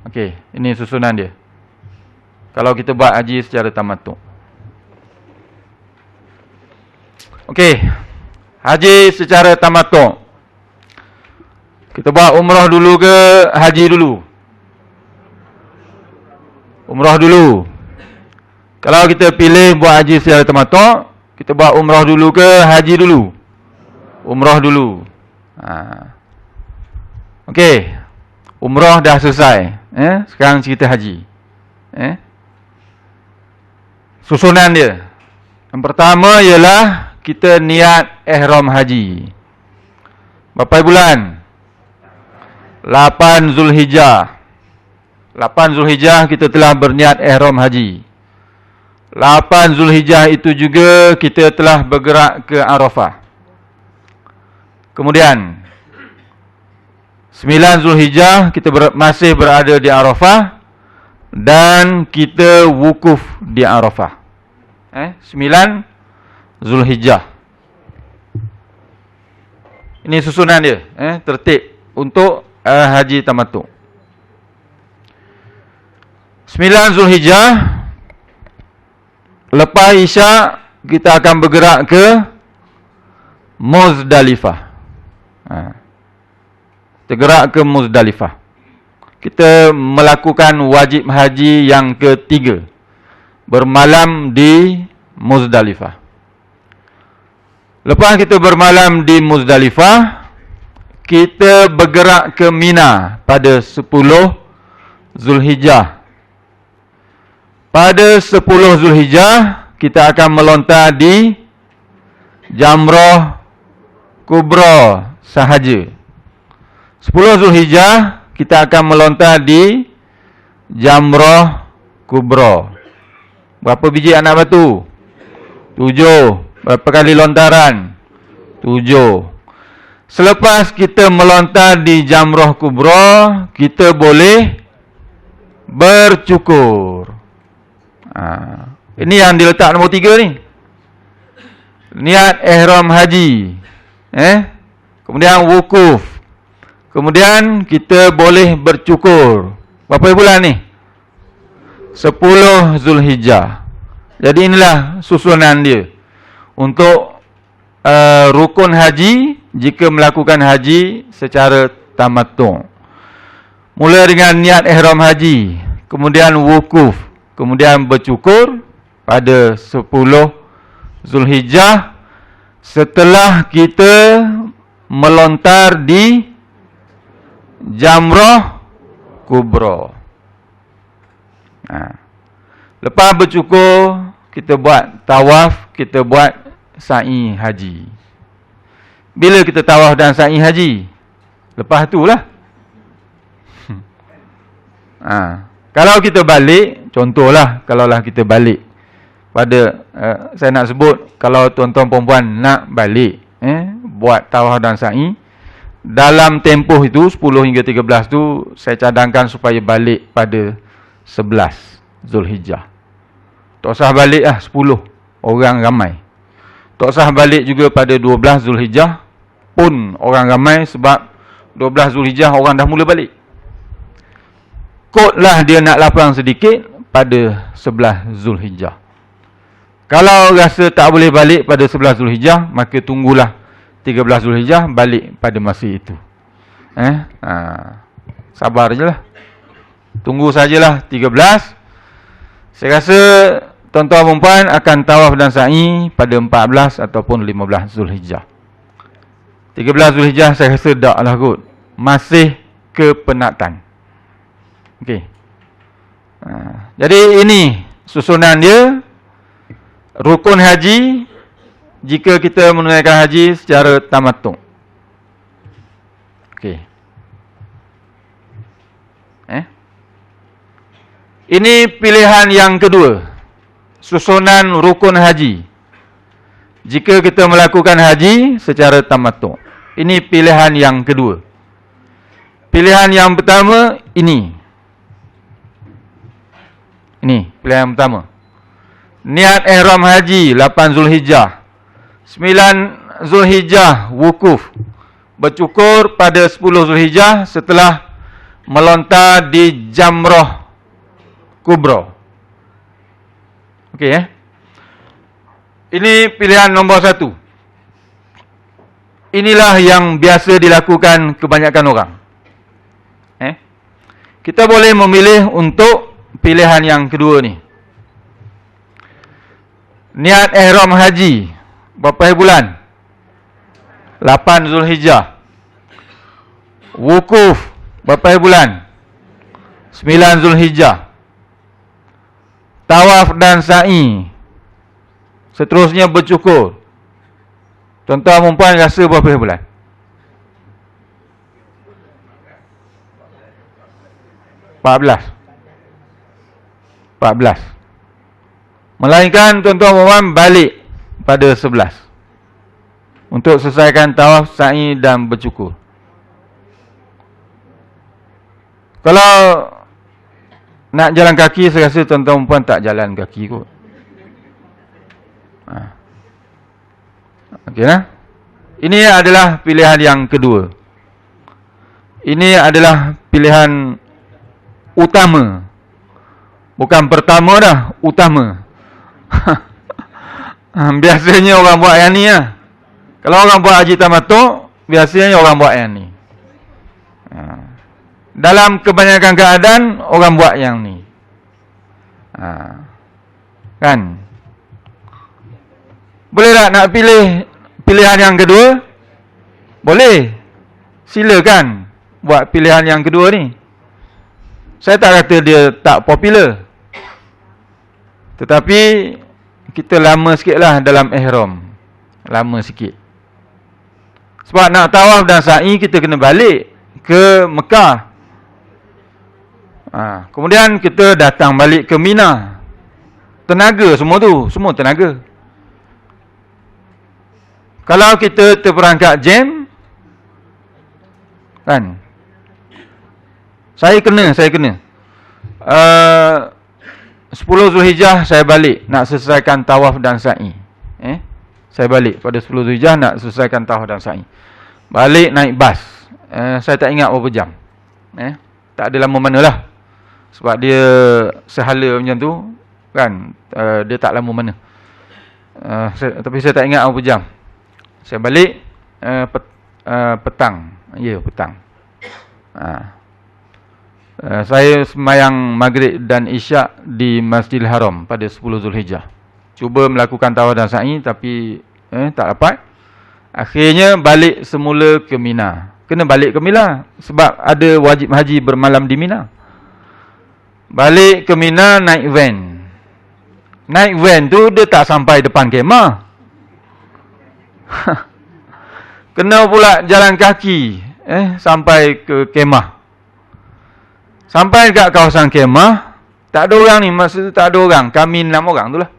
okey, ini susunan dia. Kalau kita buat haji secara tamattu'. Okey, haji secara tamattu'. Kita buat umrah dulu ke haji dulu? Umrah dulu. Kalau kita pilih buat haji secara tamattu', kita buat umrah dulu ke haji dulu? Umrah dulu. Okey. Umrah dah selesai. Sekarang cerita haji. Susunan dia. Yang pertama ialah kita niat ihram haji. Berapa bulan? 8 Zulhijjah. 8 Zulhijjah kita telah berniat ihram haji. 8 Zulhijjah itu juga kita telah bergerak ke Arafah. Kemudian 9 Zulhijjah kita masih berada di Arafah dan kita wukuf di Arafah. 9 Zulhijjah. Ini susunan dia, tertib untuk haji tamattu'. 9 Zulhijjah, lepas Isyak kita akan bergerak ke Muzdalifah. Tergerak ke Muzdalifah. Kita melakukan wajib haji yang ketiga, bermalam di Muzdalifah. Lepas kita bermalam di Muzdalifah, kita bergerak ke Mina pada 10 Zulhijjah. Pada 10 Zulhijjah, kita akan melontar di Jamrah Kubra sahaja. 10 Zulhijjah, kita akan melontar di Jamrah Kubra. Berapa biji anak batu? 7. Berapa kali lontaran? 7. Selepas kita melontar di Jamrah Kubra, kita boleh bercukur. Ini yang diletak nombor 3 ni. niat ihram haji, kemudian wukuf, kemudian kita boleh bercukur. Berapa bulan ni? 10 Zulhijjah. Jadi inilah susunan dia untuk rukun haji jika melakukan haji secara tamattu'. Mula dengan niat ihram haji, kemudian wukuf, kemudian bercukur pada 10 Zulhijjah setelah kita melontar di Jamrah Kubra. Lepas bercukur, kita buat tawaf, kita buat sa'i haji. Bila kita tawaf dan sa'i haji? Lepas itulah. Kalau kita balik, contohlah, kalaulah kita balik pada, saya nak sebut, kalau tuan-tuan perempuan nak balik, buat tawaf dan sa'i, dalam tempoh itu, 10 hingga 13 tu, saya cadangkan supaya balik pada 11 Zulhijjah. Tak usah balik 10, orang ramai. Tak usah balik juga pada 12 Zulhijjah, pun orang ramai, sebab 12 Zulhijjah orang dah mula balik. Kotlah dia nak lapang sedikit pada 11 Zulhijjah. Kalau rasa tak boleh balik pada 11 Zulhijjah, maka tunggulah 13 Zulhijjah, balik pada masa itu. Sabar je lah. Tunggu sajalah 13. Saya rasa tuan-tuan perempuan akan tawaf dan sa'i pada 14 ataupun 15 Zulhijjah. 13 Zulhijjah saya rasa tak lah kot. Masih kepenatan. Okey. Jadi ini susunan dia. Rukun haji jika kita menunaikan haji secara tamattu'. Okey. Ini pilihan yang kedua. Susunan rukun haji jika kita melakukan haji secara tamattu'. Ini pilihan yang kedua. Pilihan yang pertama ini. Ini pilihan yang pertama. Niat ihram haji 8 Zulhijjah. 9 Zulhijjah wukuf. Bercukur pada 10 Zulhijjah setelah melontar di Jamrah Kubra. Okey Ini pilihan nombor 1. Inilah yang biasa dilakukan kebanyakan orang. Kita boleh memilih untuk pilihan yang kedua ni. Niat ihram haji berapa bulan? 8 Zulhijjah. Wukuf berapa bulan? 9 Zulhijjah. Tawaf dan sa'i, seterusnya bercukur. Tuan-tuan perempuan rasa berapa bulan? 14. Melainkan tuan-tuan perempuan balik pada 11 untuk selesaikan tawaf, sa'i dan bercukur. Kalau nak jalan kaki, saya rasa tuan-tuan perempuan tak jalan kaki kot. Okeylah. Ini adalah pilihan yang kedua. Ini adalah pilihan utama. Bukan pertama dah, utama. Biasanya orang buat yang ni lah. Kalau orang buat haji tamattu', biasanya orang buat yang ni. Dalam kebanyakan keadaan, orang buat yang ni. Kan? Boleh tak nak pilih pilihan yang kedua? Boleh. Silakan buat pilihan yang kedua ni. Saya tak kata dia tak popular. Tetapi kita lama sikit lah dalam ihram. Lama sikit. Sebab nak tawaf dan sa'i kita kena balik ke Mekah. Kemudian kita datang balik ke Mina. Tenaga semua tu. Semua tenaga. Kalau kita terperangkap jam, kan? Saya kena. 10 Zulhijjah saya balik nak selesaikan tawaf dan sa'i. Saya balik pada 10 Zulhijjah nak selesaikan tawaf dan sa'i. Balik naik bas. Saya tak ingat berapa jam. Tak ada lama mana lah. Sebab dia sehala macam tu kan, dia tak lama mana. Tapi saya tak ingat berapa jam. Saya balik petang. Ya, petang. Saya sembahyang maghrib dan isyak di Masjidil Haram pada 10 Zulhijjah. Cuba melakukan tawaf dan sa'i tapi tak dapat. Akhirnya balik semula ke Mina. Kena balik ke Mina sebab ada wajib haji bermalam di Mina. Balik ke Mina naik van. Naik van tu dia tak sampai depan kemah. Kena pula jalan kaki sampai ke kemah. Sampai dekat kawasan kemah, tak ada orang ni, masa tu tak ada orang. Kami 6 orang tu lah.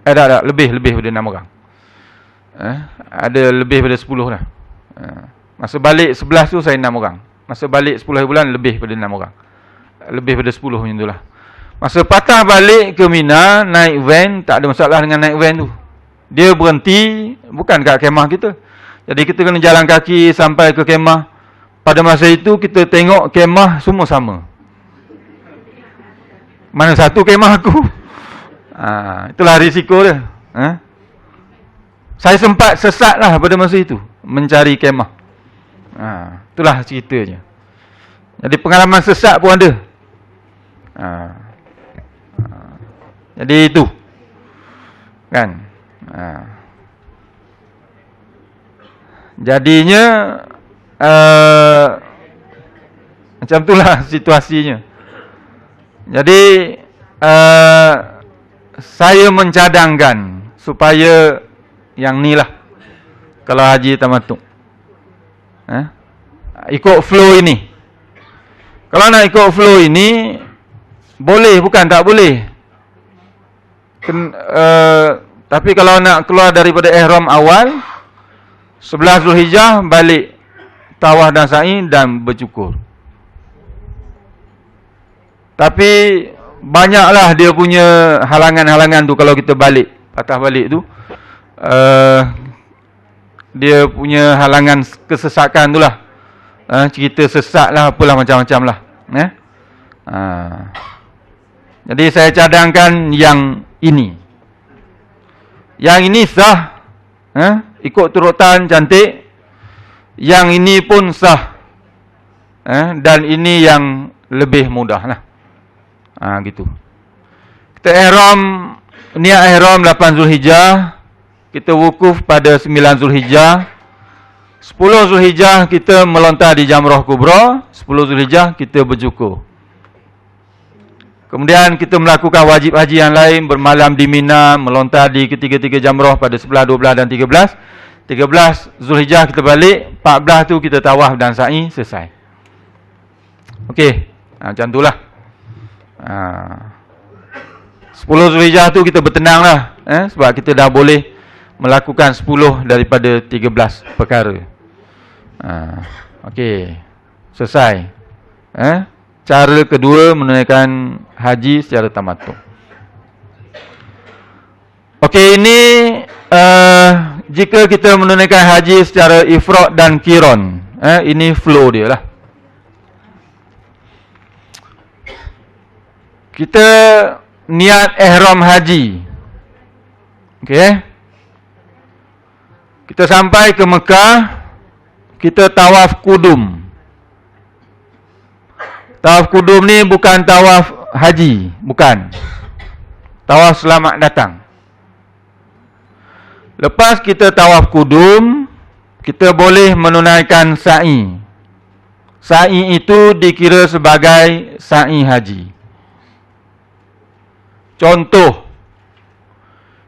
Tak, lebih pada 6 orang. Ada lebih pada 10 lah. Masa balik 11 tu saya 6 orang. Masa balik 10 bulan lebih pada 6 orang. Lebih pada 10 macam tu lah. Masa patah balik ke Mina, naik van, tak ada masalah dengan naik van tu. Dia berhenti, bukan kat kemah kita. Jadi kita kena jalan kaki sampai ke kemah. Pada masa itu kita tengok kemah semua sama. Mana satu kemah aku? Itulah risiko dia. Saya sempat sesat lah pada masa itu mencari kemah. Itulah ceritanya. Jadi pengalaman sesat pun ada. Jadi itu kan. Jadinya macam itulah situasinya. Jadi saya mencadangkan supaya yang ni lah, kalau haji tamattu, ikut flow ini. Kalau nak ikut flow ini boleh, bukan tak boleh. Tapi kalau nak keluar daripada ihram awal 11 Zulhijjah, balik tawaf dan sa'i dan bercukur. Tapi banyaklah dia punya halangan-halangan tu kalau kita balik, patah balik tu. Dia punya halangan kesesakan tu lah. Cerita sesat lah, apalah macam-macam lah. Jadi saya cadangkan yang ini. Yang ini sah. Ikut turutan cantik. Yang ini pun sah. Dan ini yang lebih mudah lah. Gitu. Kita ihram, niat ihram 8 Zulhijjah. Kita wukuf pada 9 Zulhijjah. 10 Zulhijjah kita melontar di Jamrah Kubra. 10 Zulhijjah kita bercukur. Kemudian kita melakukan wajib haji yang lain, bermalam di Mina, melontar di ketiga-tiga jamrah pada 11, 12 dan 13. 13 Zulhijjah kita balik, 14 tu kita tawaf dan sa'i, selesai. Okey, macam itulah. 10 Zulhijjah tu kita bertenang lah, sebab kita dah boleh melakukan 10 daripada 13 perkara. Okey, selesai. Cara kedua menunaikan haji secara tamattu. Okey, ini jika kita menunaikan haji secara ifrad dan qiran, ini flow dia lah. Kita niat ihram haji. Okey. Kita sampai ke Mekah, kita tawaf kudum. Tawaf kudum ni bukan tawaf haji, bukan. Tawaf selamat datang. Lepas kita tawaf kudum, kita boleh menunaikan sa'i. Sa'i itu dikira sebagai sa'i haji. Contoh,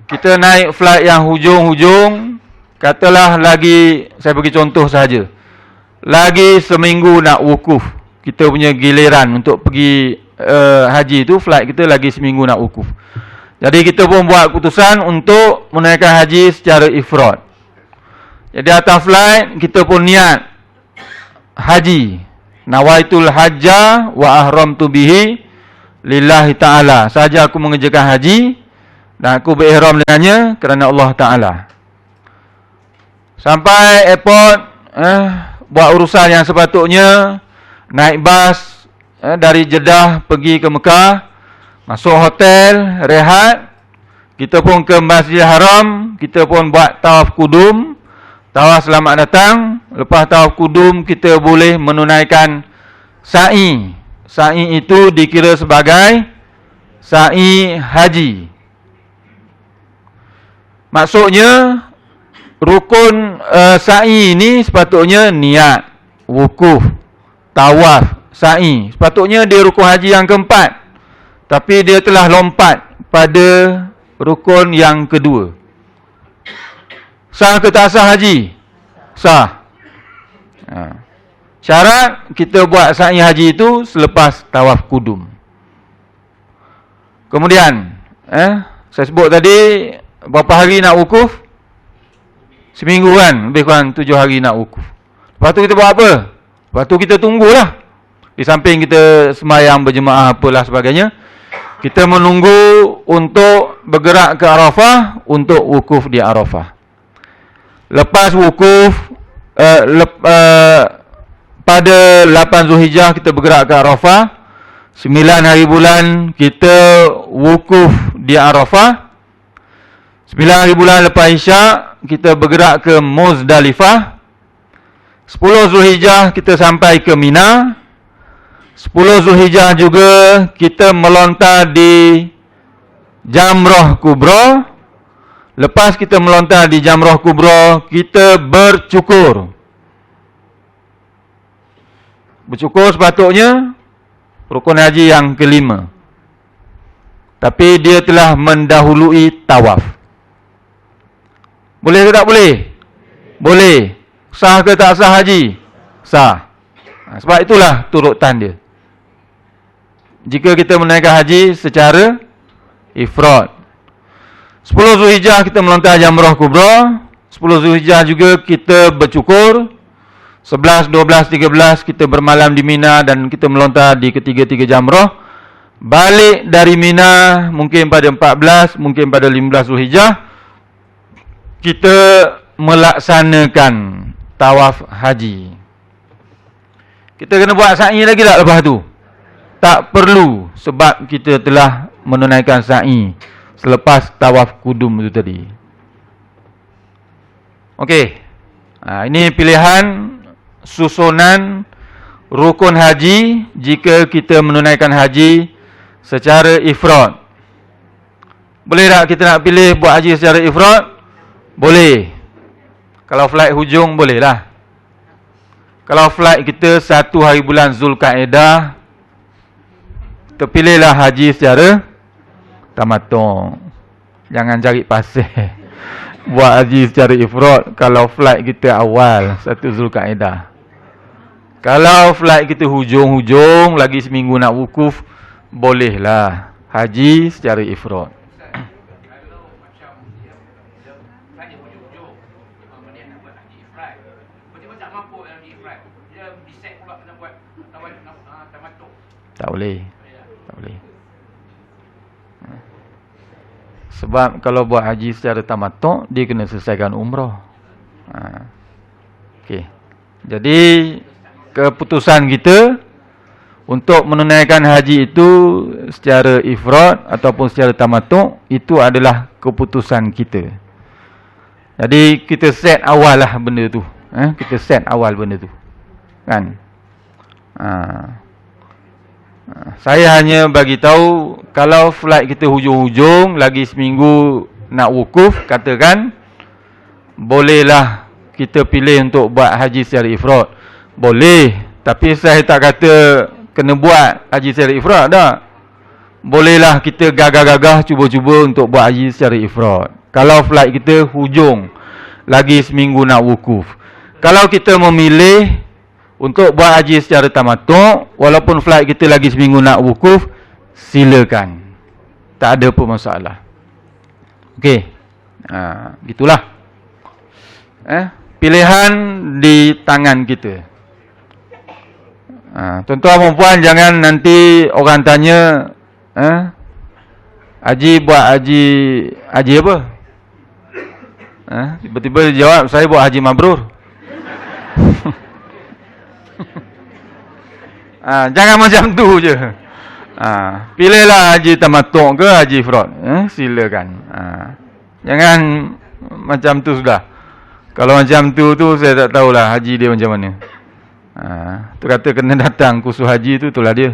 kita naik flight yang hujung-hujung, katalah lagi, saya bagi contoh sahaja, lagi seminggu nak wukuf. Kita punya giliran untuk pergi haji tu, flight kita lagi seminggu nak wukuf. Jadi kita pun buat keputusan untuk menunaikan haji secara ifrad. Jadi atas flight kita pun niat haji. Nawaitul hajja wa ahramtu bihi lillahi ta'ala. Saja aku mengerjakan haji Dan aku berihram dengannya kerana Allah Ta'ala. Sampai airport, buat urusan yang sepatutnya, naik bas dari Jeddah pergi ke Mekah, masuk hotel, rehat. Kita pun ke Masjidil Haram, kita pun buat tawaf kudum, tawaf selamat datang. Lepas tawaf kudum, kita boleh menunaikan sa'i. Sa'i itu dikira sebagai sa'i haji. Maksudnya, rukun sa'i ini sepatutnya niat, wukuf, tawaf, sa'i. Sepatutnya dia rukun haji yang keempat. Tapi dia telah lompat pada rukun yang kedua. Sah ke tak sah haji? Sah. Syarat kita buat sa'i haji itu selepas tawaf kudum. Kemudian, saya sebut tadi, berapa hari nak wukuf? Seminggu kan? Lebih kurang 7 hari nak wukuf. Lepas tu kita buat apa? Lepas tu kita tunggulah. Di samping kita sembahyang berjemaah apalah sebagainya, kita menunggu untuk bergerak ke Arafah untuk wukuf di Arafah. Lepas wukuf, pada 8 Zulhijjah kita bergerak ke Arafah. 9 hari bulan kita wukuf di Arafah. 9 hari bulan lepas Isyak kita bergerak ke Muzdalifah. 10 Zulhijjah kita sampai ke Mina. 10 Zulhijjah juga kita melontar di Jamrah Kubra. Lepas kita melontar di Jamrah Kubra, kita bercukur. Bercukur sepatutnya rukun haji yang kelima. Tapi dia telah mendahului tawaf. Boleh ke tak boleh? Boleh. Sah ke tak sah haji? Sah. Sebab itulah turutan dia. Jika kita menunaikan haji secara ifrad, 10 Zulhijjah kita melontar Jamrah Kubra. 10 Zulhijjah juga kita bercukur. 11, 12, 13 kita bermalam di Mina dan kita melontar di ketiga-tiga Jamrah. Balik dari Mina mungkin pada 14, mungkin pada 15 Zulhijjah kita melaksanakan tawaf haji. Kita kena buat sa'i lagi tak lepas tu? Tak perlu, sebab kita telah menunaikan sa'i selepas tawaf kudum itu tadi. Okey. Ini pilihan susunan rukun haji jika kita menunaikan haji secara ifrad. Boleh tak kita nak pilih buat haji secara ifrad? Boleh. Kalau flight hujung boleh lah. Kalau flight kita 1 hari bulan Zulkaidah, terpilihlah haji secara tamattu'. Jangan cari pasal buat haji secara ifrad kalau flight kita awal 1 Zulkaidah. Kalau flight kita hujung-hujung lagi seminggu nak wukuf, bolehlah haji secara ifrad. Tak boleh. Tak boleh. Sebab kalau buat haji secara tamattu', dia kena selesaikan umrah. Okey. Jadi keputusan kita untuk menunaikan haji itu secara ifrad ataupun secara tamattu', itu adalah keputusan kita. Jadi kita set awal lah benda tu. Kita set awal benda tu. Kan? Saya hanya bagi tahu kalau flight kita hujung-hujung lagi seminggu nak wukuf, katakan bolehlah kita pilih untuk buat haji secara ifrad. Boleh, tapi saya tak kata kena buat haji secara ifrad tak. Bolehlah kita gagah-gagah cuba-cuba untuk buat haji secara ifrad. Kalau flight kita hujung lagi seminggu nak wukuf. Kalau kita memilih untuk buat haji secara tamattu', walaupun flight kita lagi seminggu nak wukuf, silakan. Tak ada pun masalah. Okey. Gitulah. Pilihan di tangan kita. Tuan-tuan dan puan, jangan nanti orang tanya, Haji buat haji apa? Tiba-tiba dia jawab, saya buat haji mabrur. Jangan macam tu je. Pilihlah haji tamattu' ke haji ifrad. Silakan. Jangan macam tu sudah. Kalau macam tu saya tak tahulah haji dia macam mana. Tu kata kena datang kursus haji tu, itulah dia.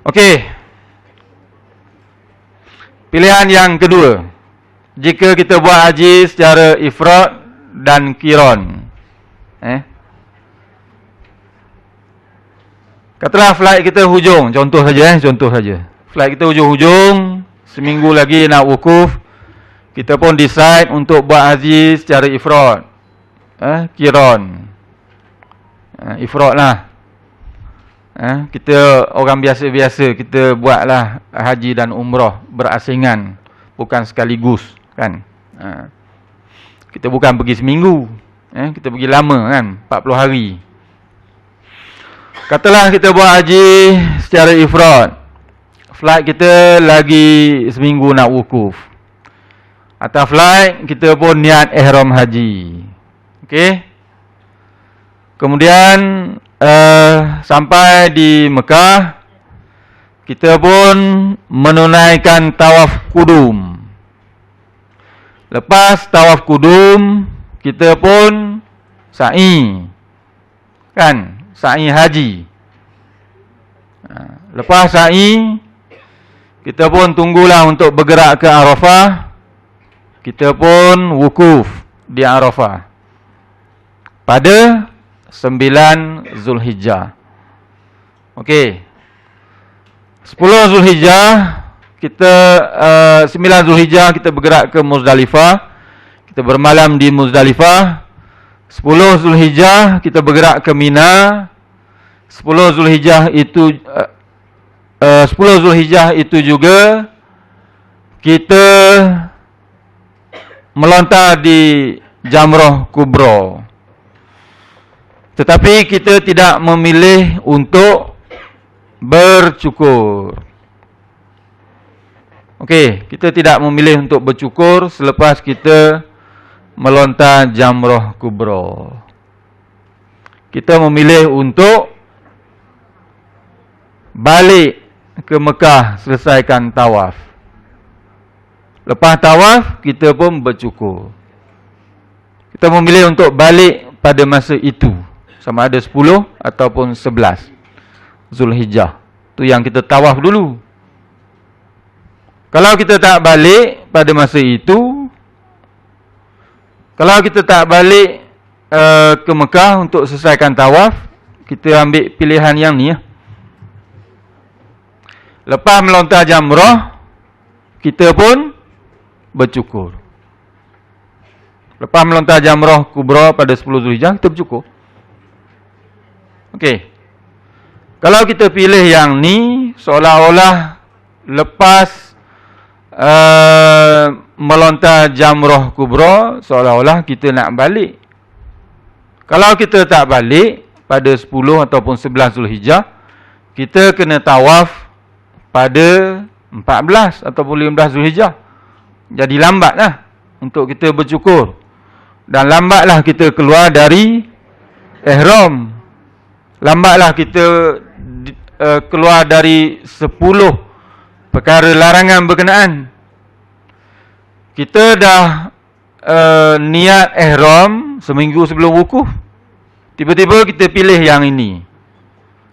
Okey. Pilihan yang kedua. Jika kita buat haji secara ifrad dan qiran. Katalah flight kita hujung, contoh saja. Flight kita hujung, seminggu lagi nak wukuf. Kita pun decide untuk buat haji secara ifrad. Qiran. Ifrad lah. Kita orang biasa-biasa, kita buatlah haji dan umrah berasingan, bukan sekaligus, kan. Kita bukan pergi seminggu, kita pergi lama, kan, 40 hari. Katalah kita buat haji secara ifrad. Flight kita lagi seminggu nak wukuf. Atas flight kita pun niat ihram haji. Okey. Kemudian sampai di Mekah, kita pun menunaikan tawaf kudum. Lepas tawaf kudum, kita pun sa'i. Kan? Sa'i haji. Lepas sa'i, kita pun tunggulah untuk bergerak ke Arafah. Kita pun wukuf di Arafah pada 9 Zulhijjah. Okey. 10 Zulhijjah, 9 Zulhijjah kita bergerak ke Muzdalifah. Kita bermalam di Muzdalifah. 10 Zulhijjah kita bergerak ke Mina. 10 Zulhijjah itu juga kita melontar di Jamrah Kubra. Tetapi kita tidak memilih untuk bercukur. Okey, kita tidak memilih untuk bercukur selepas kita melontar Jamrah Kubra. Kita memilih untuk balik ke Mekah selesaikan tawaf. Lepas tawaf, kita pun bercukur. Kita memilih untuk balik pada masa itu, sama ada 10 ataupun 11 Zulhijjah. Tu yang kita tawaf dulu. Kalau kita tak balik pada masa itu, kalau kita tak balik ke Mekah untuk selesaikan tawaf, kita ambil pilihan yang ni. Lepas melontar jamrah, kita pun bercukur. Lepas melontar jamrah kubra pada 10 Zulhijjah, kita bercukur. Okey. Kalau kita pilih yang ni, seolah-olah lepas melontar jamrah kubra, seolah-olah kita nak balik. Kalau kita tak balik pada 10 ataupun 11 Zulhijjah, kita kena tawaf pada 14 ataupun 15 Zulhijjah. Jadi lambatlah untuk kita bercukur. Dan lambatlah kita keluar dari ihram. Lambatlah kita keluar dari 10 perkara larangan berkenaan. Kita dah niat ihram seminggu sebelum wukuf. Tiba-tiba kita pilih yang ini.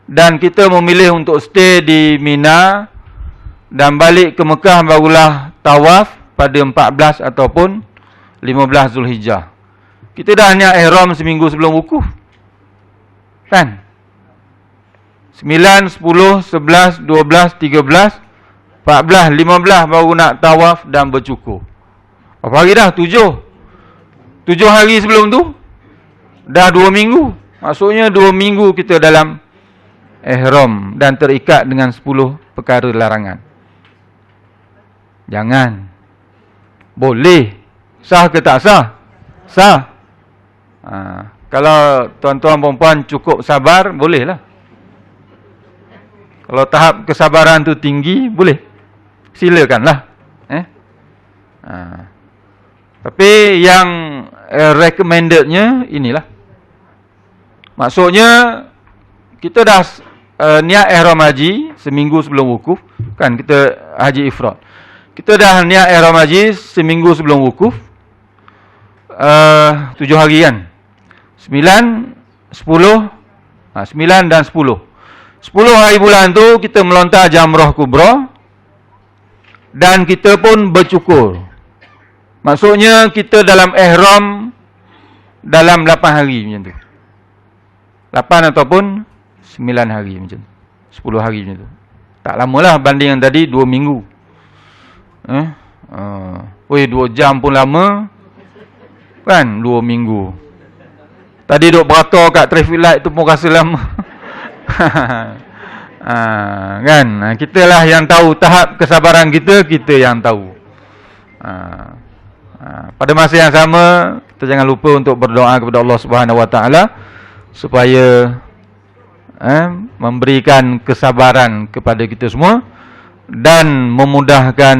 Dan kita memilih untuk stay di Mina dan balik ke Mekah barulah tawaf pada 14 ataupun 15 Zulhijjah. Kita dah niat ihram seminggu sebelum wukuf. Kan? 9, 10, 11, 12, 13, 14, 15 baru nak tawaf dan bercukur. Berapa hari dah? 7. 7 hari sebelum tu dah 2 minggu. Maksudnya 2 minggu kita dalam ihram dan terikat dengan 10 perkara larangan. Jangan. Boleh. Sah ke tak sah? Sah. Kalau tuan-tuan perempuan cukup sabar, bolehlah. Kalau tahap kesabaran tu tinggi, boleh. silakanlah. Tapi yang recommendednya inilah. Maksudnya kita dah niat ihram haji seminggu sebelum wukuf, kan kita haji ifrad. Kita dah niat ihram haji seminggu sebelum wukuf, 7 hari kan. 9, 10, 9 dan 10. 10 hari bulan tu kita melontar jamrah kubra dan kita pun bercukur. Maksudnya kita dalam ihram dalam 8 hari macam tu. 8 ataupun 9 hari macam tu. 10 hari macam tu. Tak lamalah banding yang tadi 2 minggu. 2 jam pun lama. Kan 2 minggu. Tadi duk beratur kat traffic light tu pun rasa lama. Kan? Kita lah yang tahu tahap kesabaran kita, kita yang tahu. Pada masa yang sama, kita jangan lupa untuk berdoa kepada Allah Subhanahu Wa Taala supaya memberikan kesabaran kepada kita semua dan memudahkan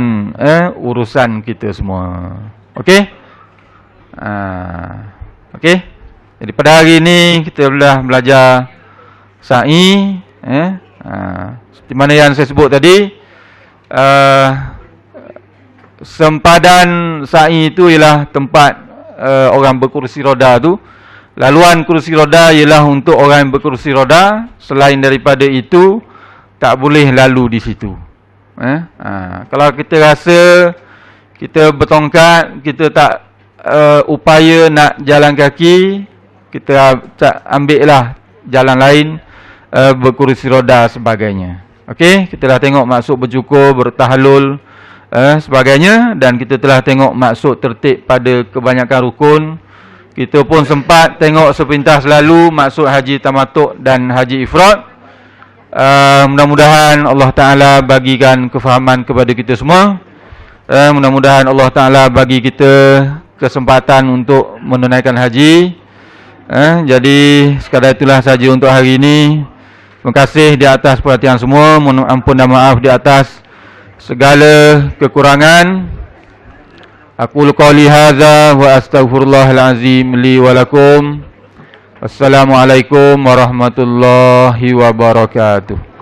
urusan kita semua. Okey? Okey. Jadi pada hari ini kita sudah belajar sa'i, seperti mana yang saya sebut tadi, sempadan sa'i itu ialah tempat orang berkursi roda tu. Laluan kursi roda ialah untuk orang yang berkursi roda. Selain daripada itu, tak boleh lalu di situ. Kalau kita rasa kita bertongkat, kita tak upaya nak jalan kaki, kita ambillah jalan lain, berkursi roda sebagainya. Okey, kita dah tengok maksud bercukur, bertahlul, sebagainya, dan kita telah tengok maksud tertib pada kebanyakan rukun. Kita pun sempat tengok sepintas lalu maksud haji tamatuk dan haji ifrad. Mudah-mudahan Allah Ta'ala bagikan kefahaman kepada kita semua. Mudah-mudahan Allah Ta'ala bagi kita kesempatan untuk menunaikan haji. Jadi sekadar itulah saja untuk hari ini. Terima kasih di atas perhatian semua. Mohon ampun dan maaf di atas segala kekurangan. Aku qouli hadza wa astaghfirullahal azim li wa lakum. Wassalamualaikum warahmatullahi wabarakatuh.